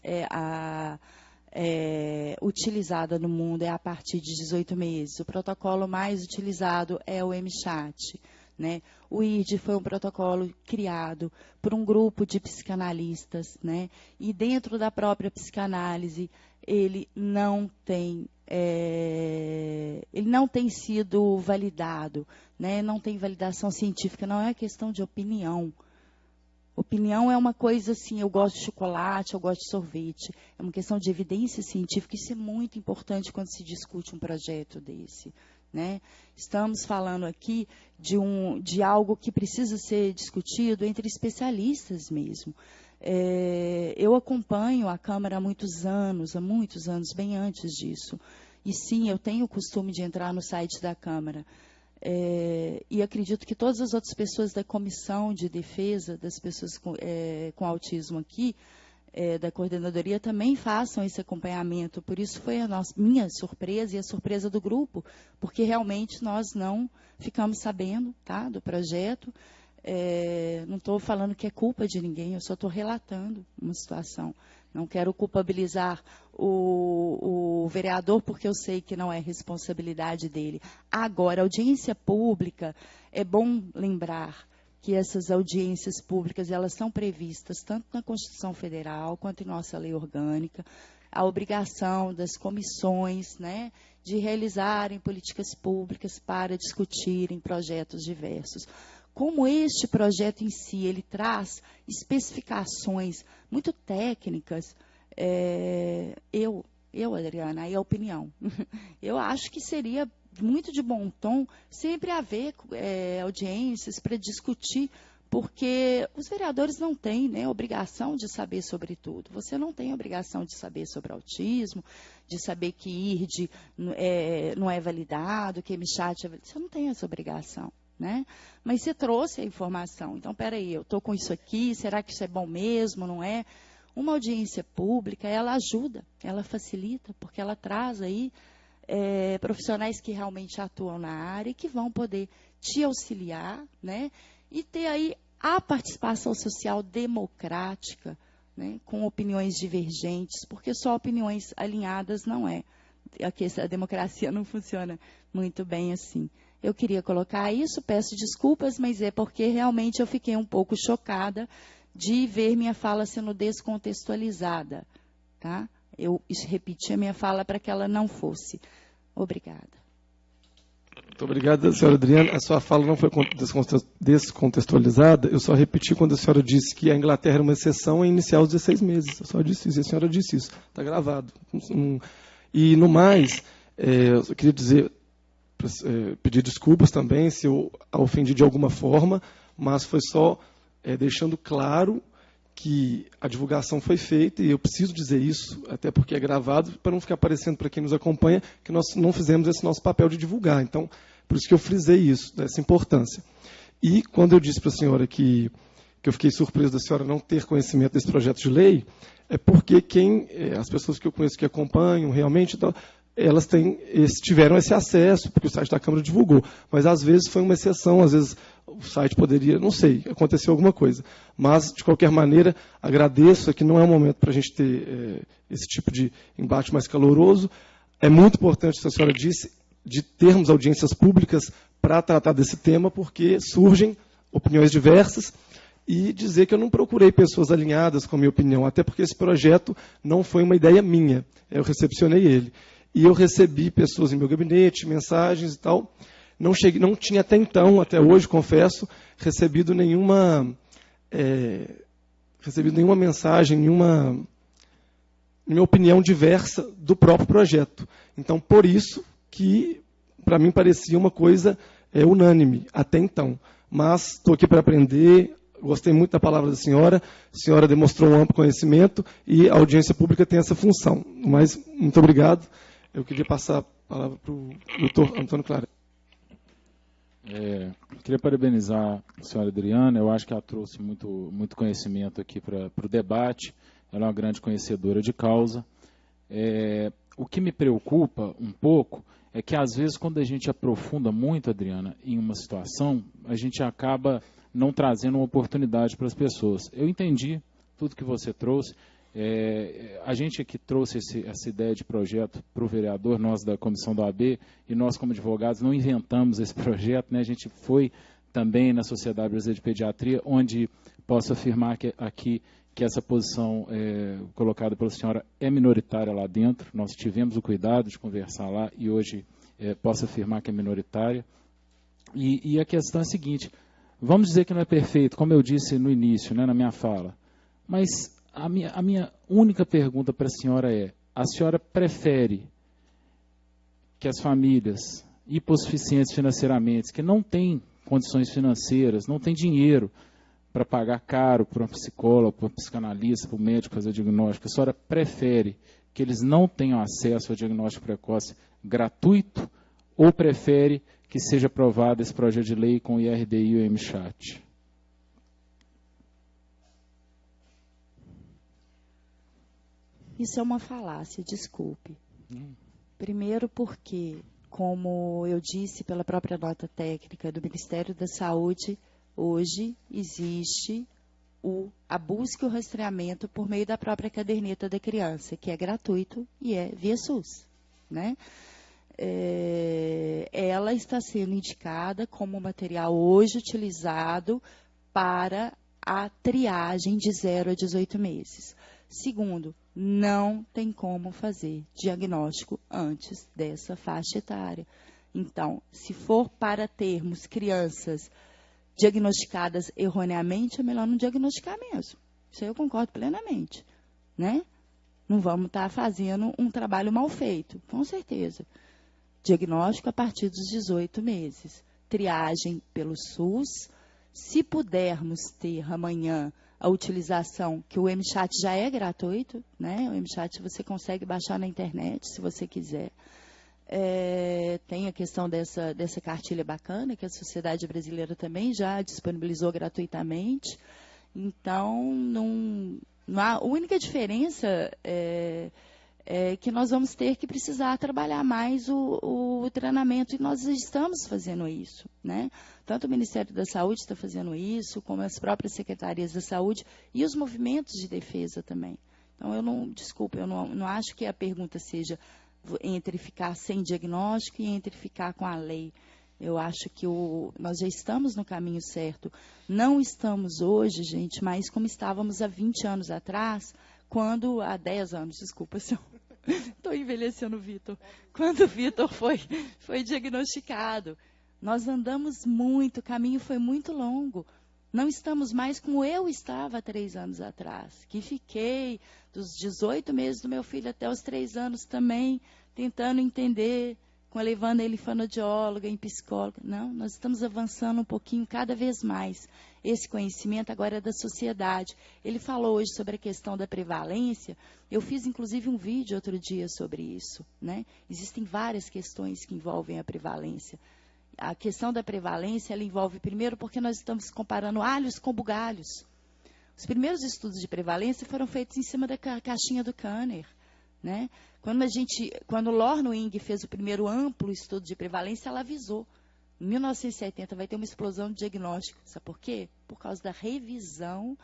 utilizada no mundo é a partir de 18 meses. O protocolo mais utilizado é o MChat, né? O IRD foi um protocolo criado por um grupo de psicanalistas, né? E dentro da própria psicanálise, ele não tem sido validado, né? Não tem validação científica, não é questão de opinião. Opinião é uma coisa assim, eu gosto de chocolate, eu gosto de sorvete. É uma questão de evidência científica, isso é muito importante quando se discute um projeto desse, né? Estamos falando aqui de algo que precisa ser discutido entre especialistas mesmo. Eu acompanho a Câmara há muitos anos, bem antes disso. E sim, eu tenho o costume de entrar no site da Câmara. E acredito que todas as outras pessoas da Comissão de Defesa das Pessoas com Autismo aqui, da coordenadoria, também façam esse acompanhamento. Por isso foi minha surpresa e a surpresa do grupo, porque realmente nós não ficamos sabendo, tá, do projeto. Não estou falando que é culpa de ninguém, eu só estou relatando uma situação. Não quero culpabilizar o vereador, porque eu sei que não é responsabilidade dele. Agora, audiência pública, é bom lembrar que essas audiências públicas, elas são previstas tanto na Constituição Federal quanto em nossa lei orgânica. A obrigação das comissões, né, de realizarem políticas públicas para discutirem projetos diversos. Como este projeto em si, ele traz especificações muito técnicas, Adriana, aí é a opinião. Eu acho que seria muito de bom tom sempre haver audiências para discutir, porque os vereadores não têm, né, obrigação de saber sobre tudo. Você não tem obrigação de saber sobre autismo, de saber que IRD não é validado, que MChat é validado. Você não tem essa obrigação, né? Mas você trouxe a informação. Então, peraí, eu estou com isso aqui, será que isso é bom mesmo, não é? Uma audiência pública, ela ajuda, ela facilita, porque ela traz aí profissionais que realmente atuam na área e que vão poder te auxiliar, né? E ter aí a participação social democrática, né? Com opiniões divergentes, porque só opiniões alinhadas não é. A democracia não funciona muito bem assim. Eu queria colocar isso, peço desculpas, mas é porque realmente eu fiquei um pouco chocada de ver minha fala sendo descontextualizada. Tá? Eu repeti a minha fala para que ela não fosse. Obrigada. Muito obrigada, senhora Adriana. A sua fala não foi descontextualizada. Eu só repeti quando a senhora disse que a Inglaterra era uma exceção em iniciar os 16 meses. Eu só disse isso, a senhora disse isso. Está gravado. E, no mais, eu queria dizer, pedir desculpas também se eu a ofendi de alguma forma, mas foi só deixando claro que a divulgação foi feita, e eu preciso dizer isso, até porque é gravado, para não ficar parecendo para quem nos acompanha que nós não fizemos esse nosso papel de divulgar. Então, por isso que eu frisei isso, dessa importância. E quando eu disse para a senhora que eu fiquei surpreso da senhora não ter conhecimento desse projeto de lei, é porque as pessoas que eu conheço que acompanham realmente, então, elas tiveram esse acesso, porque o site da Câmara divulgou. Mas, às vezes, foi uma exceção, às vezes o site poderia, não sei, aconteceu alguma coisa. Mas, de qualquer maneira, agradeço, que não é o momento para a gente ter esse tipo de embate mais caloroso. É muito importante, a senhora disse, de termos audiências públicas para tratar desse tema, porque surgem opiniões diversas, e dizer que eu não procurei pessoas alinhadas com a minha opinião, até porque esse projeto não foi uma ideia minha, eu recepcionei ele. E eu recebi pessoas em meu gabinete, mensagens e tal. Não tinha até então, até hoje, confesso, recebido nenhuma mensagem, nenhuma opinião diversa do próprio projeto. Então, por isso que, para mim, parecia uma coisa unânime, até então. Mas estou aqui para aprender, gostei muito da palavra da senhora, a senhora demonstrou um amplo conhecimento e a audiência pública tem essa função. Mas, muito obrigado. Eu queria passar a palavra para o doutor Antônio Claré. Queria parabenizar a senhora Adriana, eu acho que ela trouxe muito conhecimento aqui para o debate, ela é uma grande conhecedora de causa. O que me preocupa um pouco é que, às vezes, quando a gente aprofunda muito, Adriana, em uma situação, a gente acaba não trazendo uma oportunidade para as pessoas. Eu entendi tudo que você trouxe. A gente aqui trouxe essa ideia de projeto para o vereador, nós da comissão da OAB, e nós como advogados não inventamos esse projeto, né? A gente foi também na Sociedade Brasileira de Pediatria, onde posso afirmar que essa posição colocada pela senhora é minoritária lá dentro. Nós tivemos o cuidado de conversar lá e hoje posso afirmar que é minoritária. E a questão é a seguinte, vamos dizer que não é perfeito, como eu disse no início, né, na minha fala, mas a minha única pergunta para a senhora é: a senhora prefere que as famílias hipossuficientes financeiramente, que não têm condições financeiras, não têm dinheiro para pagar caro para um psicólogo, para um psicanalista, para um médico fazer diagnóstico, a senhora prefere que eles não tenham acesso ao diagnóstico precoce gratuito ou prefere que seja aprovado esse projeto de lei com o IRDI e o MChat? Isso é uma falácia, desculpe. Primeiro porque, como eu disse pela própria nota técnica do Ministério da Saúde, hoje existe a busca e o rastreamento por meio da própria caderneta da criança, que é gratuito e é via SUS, né? Ela está sendo indicada como material hoje utilizado para a triagem de 0 a 18 meses. Segundo, não tem como fazer diagnóstico antes dessa faixa etária. Então, se for para termos crianças diagnosticadas erroneamente, é melhor não diagnosticar mesmo. Isso aí eu concordo plenamente, né? Não vamos estar fazendo um trabalho mal feito, com certeza. Diagnóstico a partir dos 18 meses. Triagem pelo SUS. Se pudermos ter amanhã a utilização, que o MChat já é gratuito, né? O MChat você consegue baixar na internet, se você quiser. Tem a questão dessa cartilha bacana, que a Sociedade Brasileira também já disponibilizou gratuitamente. Então, a única diferença que nós vamos ter que precisar trabalhar mais o treinamento, e nós estamos fazendo isso, né? Tanto o Ministério da Saúde está fazendo isso, como as próprias secretarias da saúde e os movimentos de defesa também. Então, eu não acho que a pergunta seja entre ficar sem diagnóstico e entre ficar com a lei. Eu acho que nós já estamos no caminho certo. Não estamos hoje, gente, mas como estávamos há 20 anos atrás, há 10 anos, desculpa, estou envelhecendo o Vitor. Quando o Vitor foi diagnosticado, nós andamos muito, o caminho foi muito longo. Não estamos mais como eu estava há 3 anos atrás, que fiquei dos 18 meses do meu filho até os 3 anos também, tentando entender, levando ele em fonoaudióloga, em psicóloga. Não, nós estamos avançando um pouquinho cada vez mais. Esse conhecimento agora é da sociedade. Ele falou hoje sobre a questão da prevalência. Eu fiz, inclusive, um vídeo outro dia sobre isso, né? Existem várias questões que envolvem a prevalência. A questão da prevalência, ela envolve, primeiro, porque nós estamos comparando alhos com bugalhos. Os primeiros estudos de prevalência foram feitos em cima da caixinha do Kanner, né? Quando Lorna Wing fez o primeiro amplo estudo de prevalência, ela avisou. Em 1970 vai ter uma explosão de diagnóstico. Sabe por quê? Por causa da revisão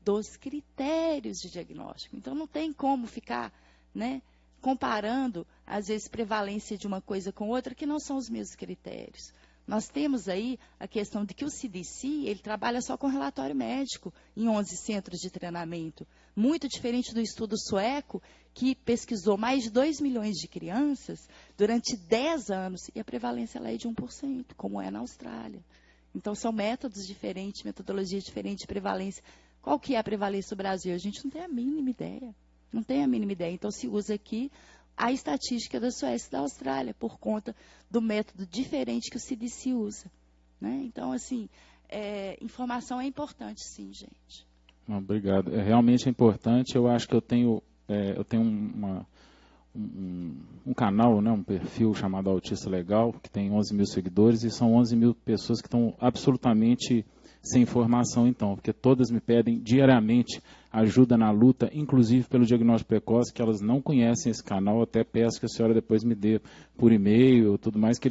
dos critérios de diagnóstico. Então, não tem como ficar, né, comparando, às vezes, prevalência de uma coisa com outra, que não são os mesmos critérios. Nós temos aí a questão de que o CDC, ele trabalha só com relatório médico em 11 centros de treinamento. Muito diferente do estudo sueco, que pesquisou mais de 2 milhões de crianças durante 10 anos, e a prevalência lá é de 1%, como é na Austrália. Então, são métodos diferentes, metodologias diferentes de prevalência. Qual que é a prevalência do Brasil? A gente não tem a mínima ideia. Não tem a mínima ideia. Então, se usa aqui a estatística da Suécia e da Austrália, por conta do método diferente que o CDC usa, né? Então, assim, informação é importante, sim, gente. Obrigado. Realmente é importante. Eu acho que eu tenho um canal, né, um perfil chamado Autista Legal, que tem 11 mil seguidores, e são 11 mil pessoas que estão absolutamente sem informação, então, porque todas me pedem diariamente ajuda na luta, inclusive pelo diagnóstico precoce, que elas não conhecem esse canal. Até peço que a senhora depois me dê por e-mail, tudo mais, que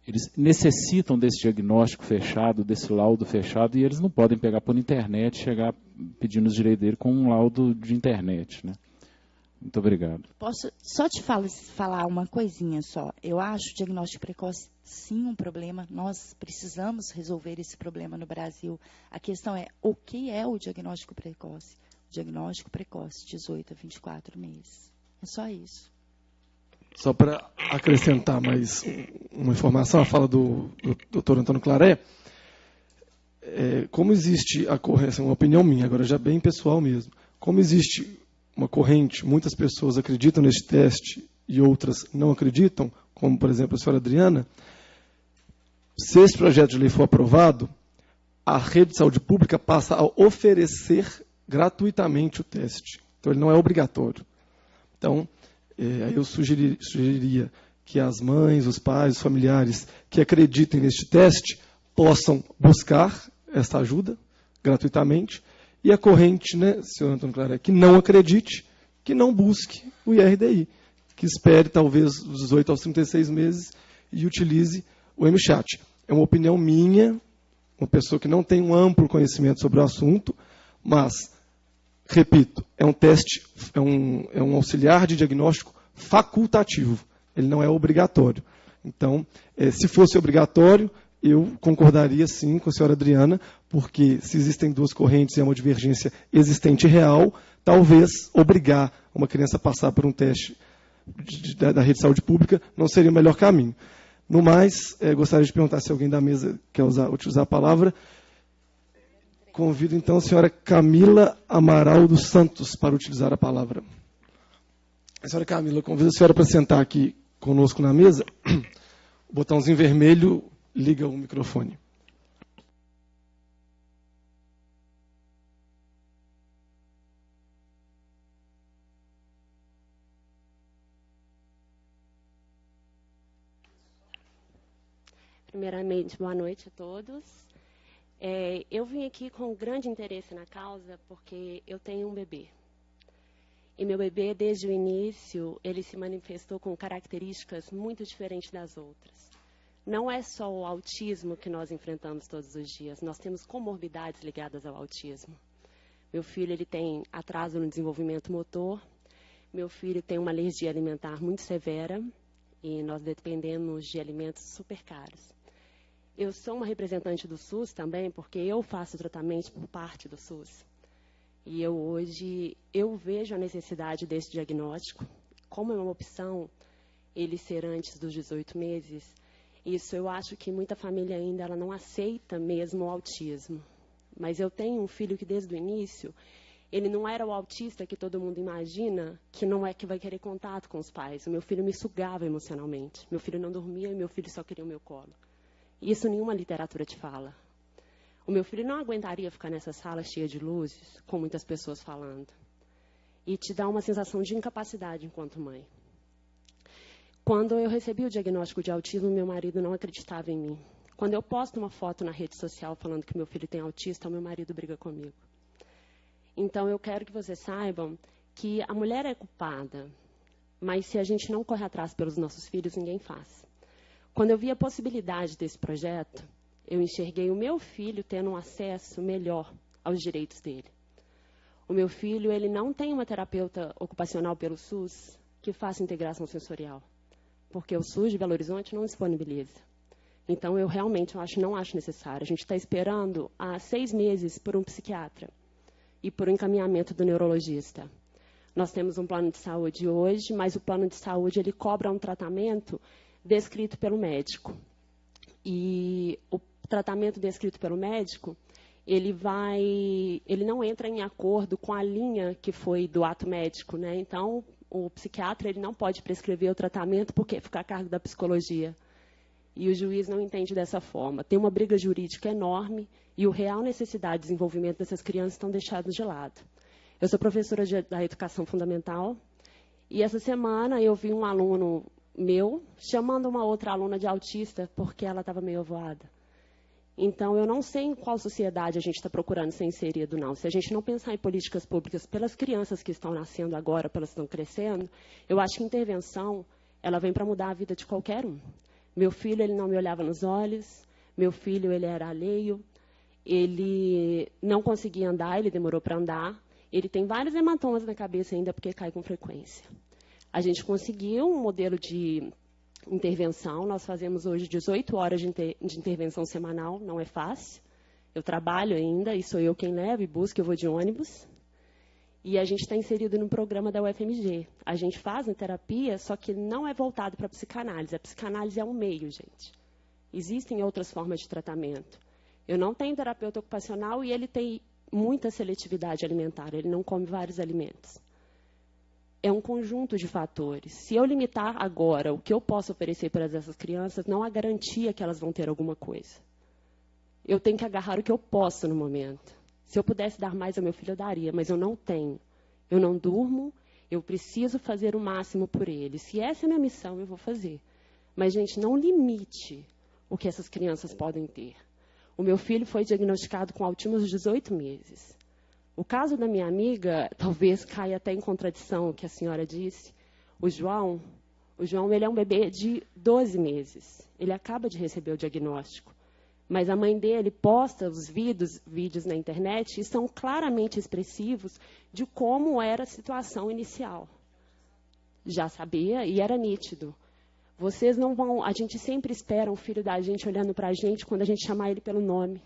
eles necessitam desse diagnóstico fechado, desse laudo fechado, e eles não podem pegar por internet, chegar pedindo os direitos dele com um laudo de internet, né? Muito obrigado. Posso só te falar uma coisinha só? Eu acho o diagnóstico precoce, sim, um problema. Nós precisamos resolver esse problema no Brasil. A questão é, o que é o diagnóstico precoce? O diagnóstico precoce, 18 a 24 meses. É só isso. Só para acrescentar mais uma informação, a fala do Dr. Antônio Claré, como existe a corrente, uma opinião minha, agora já bem pessoal mesmo, como existe uma corrente, muitas pessoas acreditam nesse teste e outras não acreditam, como, por exemplo, a senhora Adriana, se esse projeto de lei for aprovado, a rede de saúde pública passa a oferecer gratuitamente o teste. Então, ele não é obrigatório. Então, eu sugeriria que as mães, os pais, os familiares que acreditem neste teste possam buscar essa ajuda gratuitamente, e a corrente, né, senhor Antônio Claré, que não acredite, que não busque o IRDI, que espere talvez dos 18 aos 36 meses e utilize o MChat. É uma opinião minha, uma pessoa que não tem um amplo conhecimento sobre o assunto, mas, repito, é um teste, é um auxiliar de diagnóstico facultativo, ele não é obrigatório. Então, se fosse obrigatório, eu concordaria sim com a senhora Adriana, porque se existem duas correntes e é uma divergência existente e real, talvez obrigar uma criança a passar por um teste da rede de saúde pública não seria o melhor caminho. No mais, gostaria de perguntar se alguém da mesa quer utilizar a palavra. Convido então a senhora Camila Amaral dos Santos para utilizar a palavra. A senhora Camila, convido a senhora para sentar aqui conosco na mesa. O botãozinho vermelho liga o microfone. Primeiramente, boa noite a todos. Eu vim aqui com grande interesse na causa porque eu tenho um bebê. E meu bebê, desde o início, ele se manifestou com características muito diferentes das outras. Não é só o autismo que nós enfrentamos todos os dias, nós temos comorbidades ligadas ao autismo. Meu filho ele tem atraso no desenvolvimento motor, meu filho tem uma alergia alimentar muito severa e nós dependemos de alimentos super caros. Eu sou uma representante do SUS também, porque eu faço tratamento por parte do SUS. E hoje eu vejo a necessidade desse diagnóstico. Como é uma opção ele ser antes dos 18 meses, isso eu acho que muita família ainda ela não aceita mesmo o autismo. Mas eu tenho um filho que desde o início, ele não era o autista que todo mundo imagina, que não é que vai querer contato com os pais. O meu filho me sugava emocionalmente. Meu filho não dormia e meu filho só queria o meu colo. Isso nenhuma literatura te fala. O meu filho não aguentaria ficar nessa sala cheia de luzes, com muitas pessoas falando. E te dá uma sensação de incapacidade enquanto mãe. Quando eu recebi o diagnóstico de autismo, meu marido não acreditava em mim. Quando eu posto uma foto na rede social falando que meu filho tem autista, o meu marido briga comigo. Então, eu quero que vocês saibam que a mulher é culpada, mas se a gente não corre atrás pelos nossos filhos, ninguém faz. Quando eu vi a possibilidade desse projeto, eu enxerguei o meu filho tendo um acesso melhor aos direitos dele. O meu filho, ele não tem uma terapeuta ocupacional pelo SUS que faça integração sensorial, porque o SUS de Belo Horizonte não disponibiliza. Então, eu realmente não acho necessário. A gente está esperando há 6 meses por um psiquiatra e por um encaminhamento do neurologista. Nós temos um plano de saúde hoje, mas o plano de saúde ele cobra um tratamento descrito pelo médico. E o tratamento descrito pelo médico, ele não entra em acordo com a linha que foi do ato médico, né? Então, o psiquiatra ele não pode prescrever o tratamento porque fica a cargo da psicologia. E o juiz não entende dessa forma. Tem uma briga jurídica enorme e o real necessidade de desenvolvimento dessas crianças estão deixados de lado. Eu sou professora da educação fundamental e essa semana eu vi um aluno meu chamando uma outra aluna de autista porque ela estava meio avoada. Então, eu não sei em qual sociedade a gente está procurando ser inserido, não. Se a gente não pensar em políticas públicas pelas crianças que estão nascendo agora, pelas que estão crescendo, eu acho que a intervenção ela vem para mudar a vida de qualquer um. Meu filho, ele não me olhava nos olhos. Meu filho, ele era alheio. Ele não conseguia andar, ele demorou para andar. Ele tem vários hematomas na cabeça ainda porque cai com frequência. A gente conseguiu um modelo de intervenção. Nós fazemos hoje 18 horas de intervenção semanal. Não é fácil. Eu trabalho ainda e sou eu quem leva e busco. Eu vou de ônibus. E a gente está inserido no programa da UFMG. A gente faz uma terapia, só que não é voltado para a psicanálise. A psicanálise é um meio, gente. Existem outras formas de tratamento. Eu não tenho terapeuta ocupacional e ele tem muita seletividade alimentar. Ele não come vários alimentos. É um conjunto de fatores. Se eu limitar agora o que eu posso oferecer para essas crianças, não há garantia que elas vão ter alguma coisa. Eu tenho que agarrar o que eu posso no momento. Se eu pudesse dar mais ao meu filho, eu daria, mas eu não tenho. Eu não durmo, eu preciso fazer o máximo por ele. Se essa é a minha missão, eu vou fazer. Mas, gente, não limite o que essas crianças podem ter. O meu filho foi diagnosticado com autismo aos 18 meses. O caso da minha amiga, talvez caia até em contradição o que a senhora disse. O João ele é um bebê de 12 meses. Ele acaba de receber o diagnóstico. Mas a mãe dele posta os vídeos na internet e são claramente expressivos de como era a situação inicial. Já sabia e era nítido. Vocês não vão... A gente sempre espera um filho da gente olhando para a gente quando a gente chamar ele pelo nome.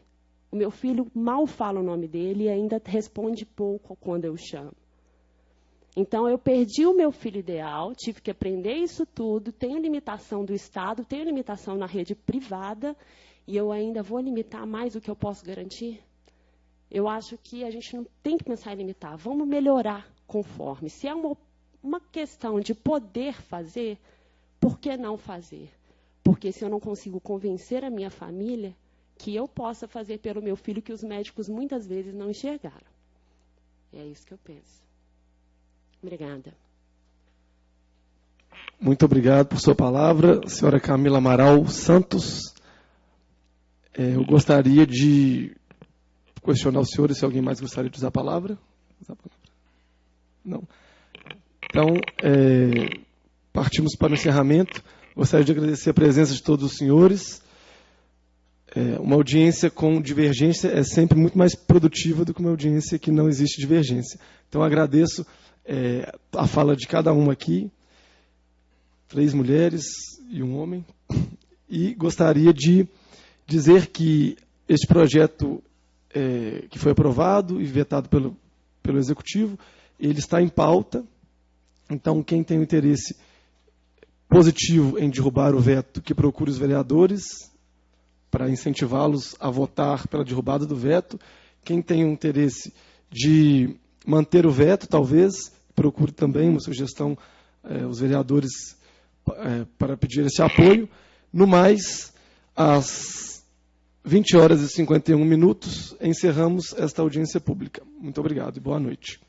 O meu filho mal fala o nome dele e ainda responde pouco quando eu chamo. Então, eu perdi o meu filho ideal, tive que aprender isso tudo, tenho limitação do Estado, tenho limitação na rede privada... E eu ainda vou limitar mais do que eu posso garantir? Eu acho que a gente não tem que pensar em limitar. Vamos melhorar conforme. Se é uma questão de poder fazer, por que não fazer? Porque se eu não consigo convencer a minha família que eu possa fazer pelo meu filho que os médicos muitas vezes não enxergaram. É isso que eu penso. Obrigada. Muito obrigado por sua palavra. Senhora Camila Amaral Santos. Eu gostaria de questionar os senhores se alguém mais gostaria de usar a palavra. Não. Então, partimos para o encerramento. Gostaria de agradecer a presença de todos os senhores. Uma audiência com divergência é sempre muito mais produtiva do que uma audiência que não existe divergência. Então, agradeço a fala de cada um aqui, 3 mulheres e 1 homem, e gostaria de dizer que este projeto que foi aprovado e vetado pelo Executivo, ele está em pauta. Então, quem tem um interesse positivo em derrubar o veto, que procure os vereadores para incentivá-los a votar pela derrubada do veto. Quem tem um interesse de manter o veto, talvez, procure também uma sugestão, os vereadores, para pedir esse apoio. No mais, às 20h51, encerramos esta audiência pública. Muito obrigado e boa noite.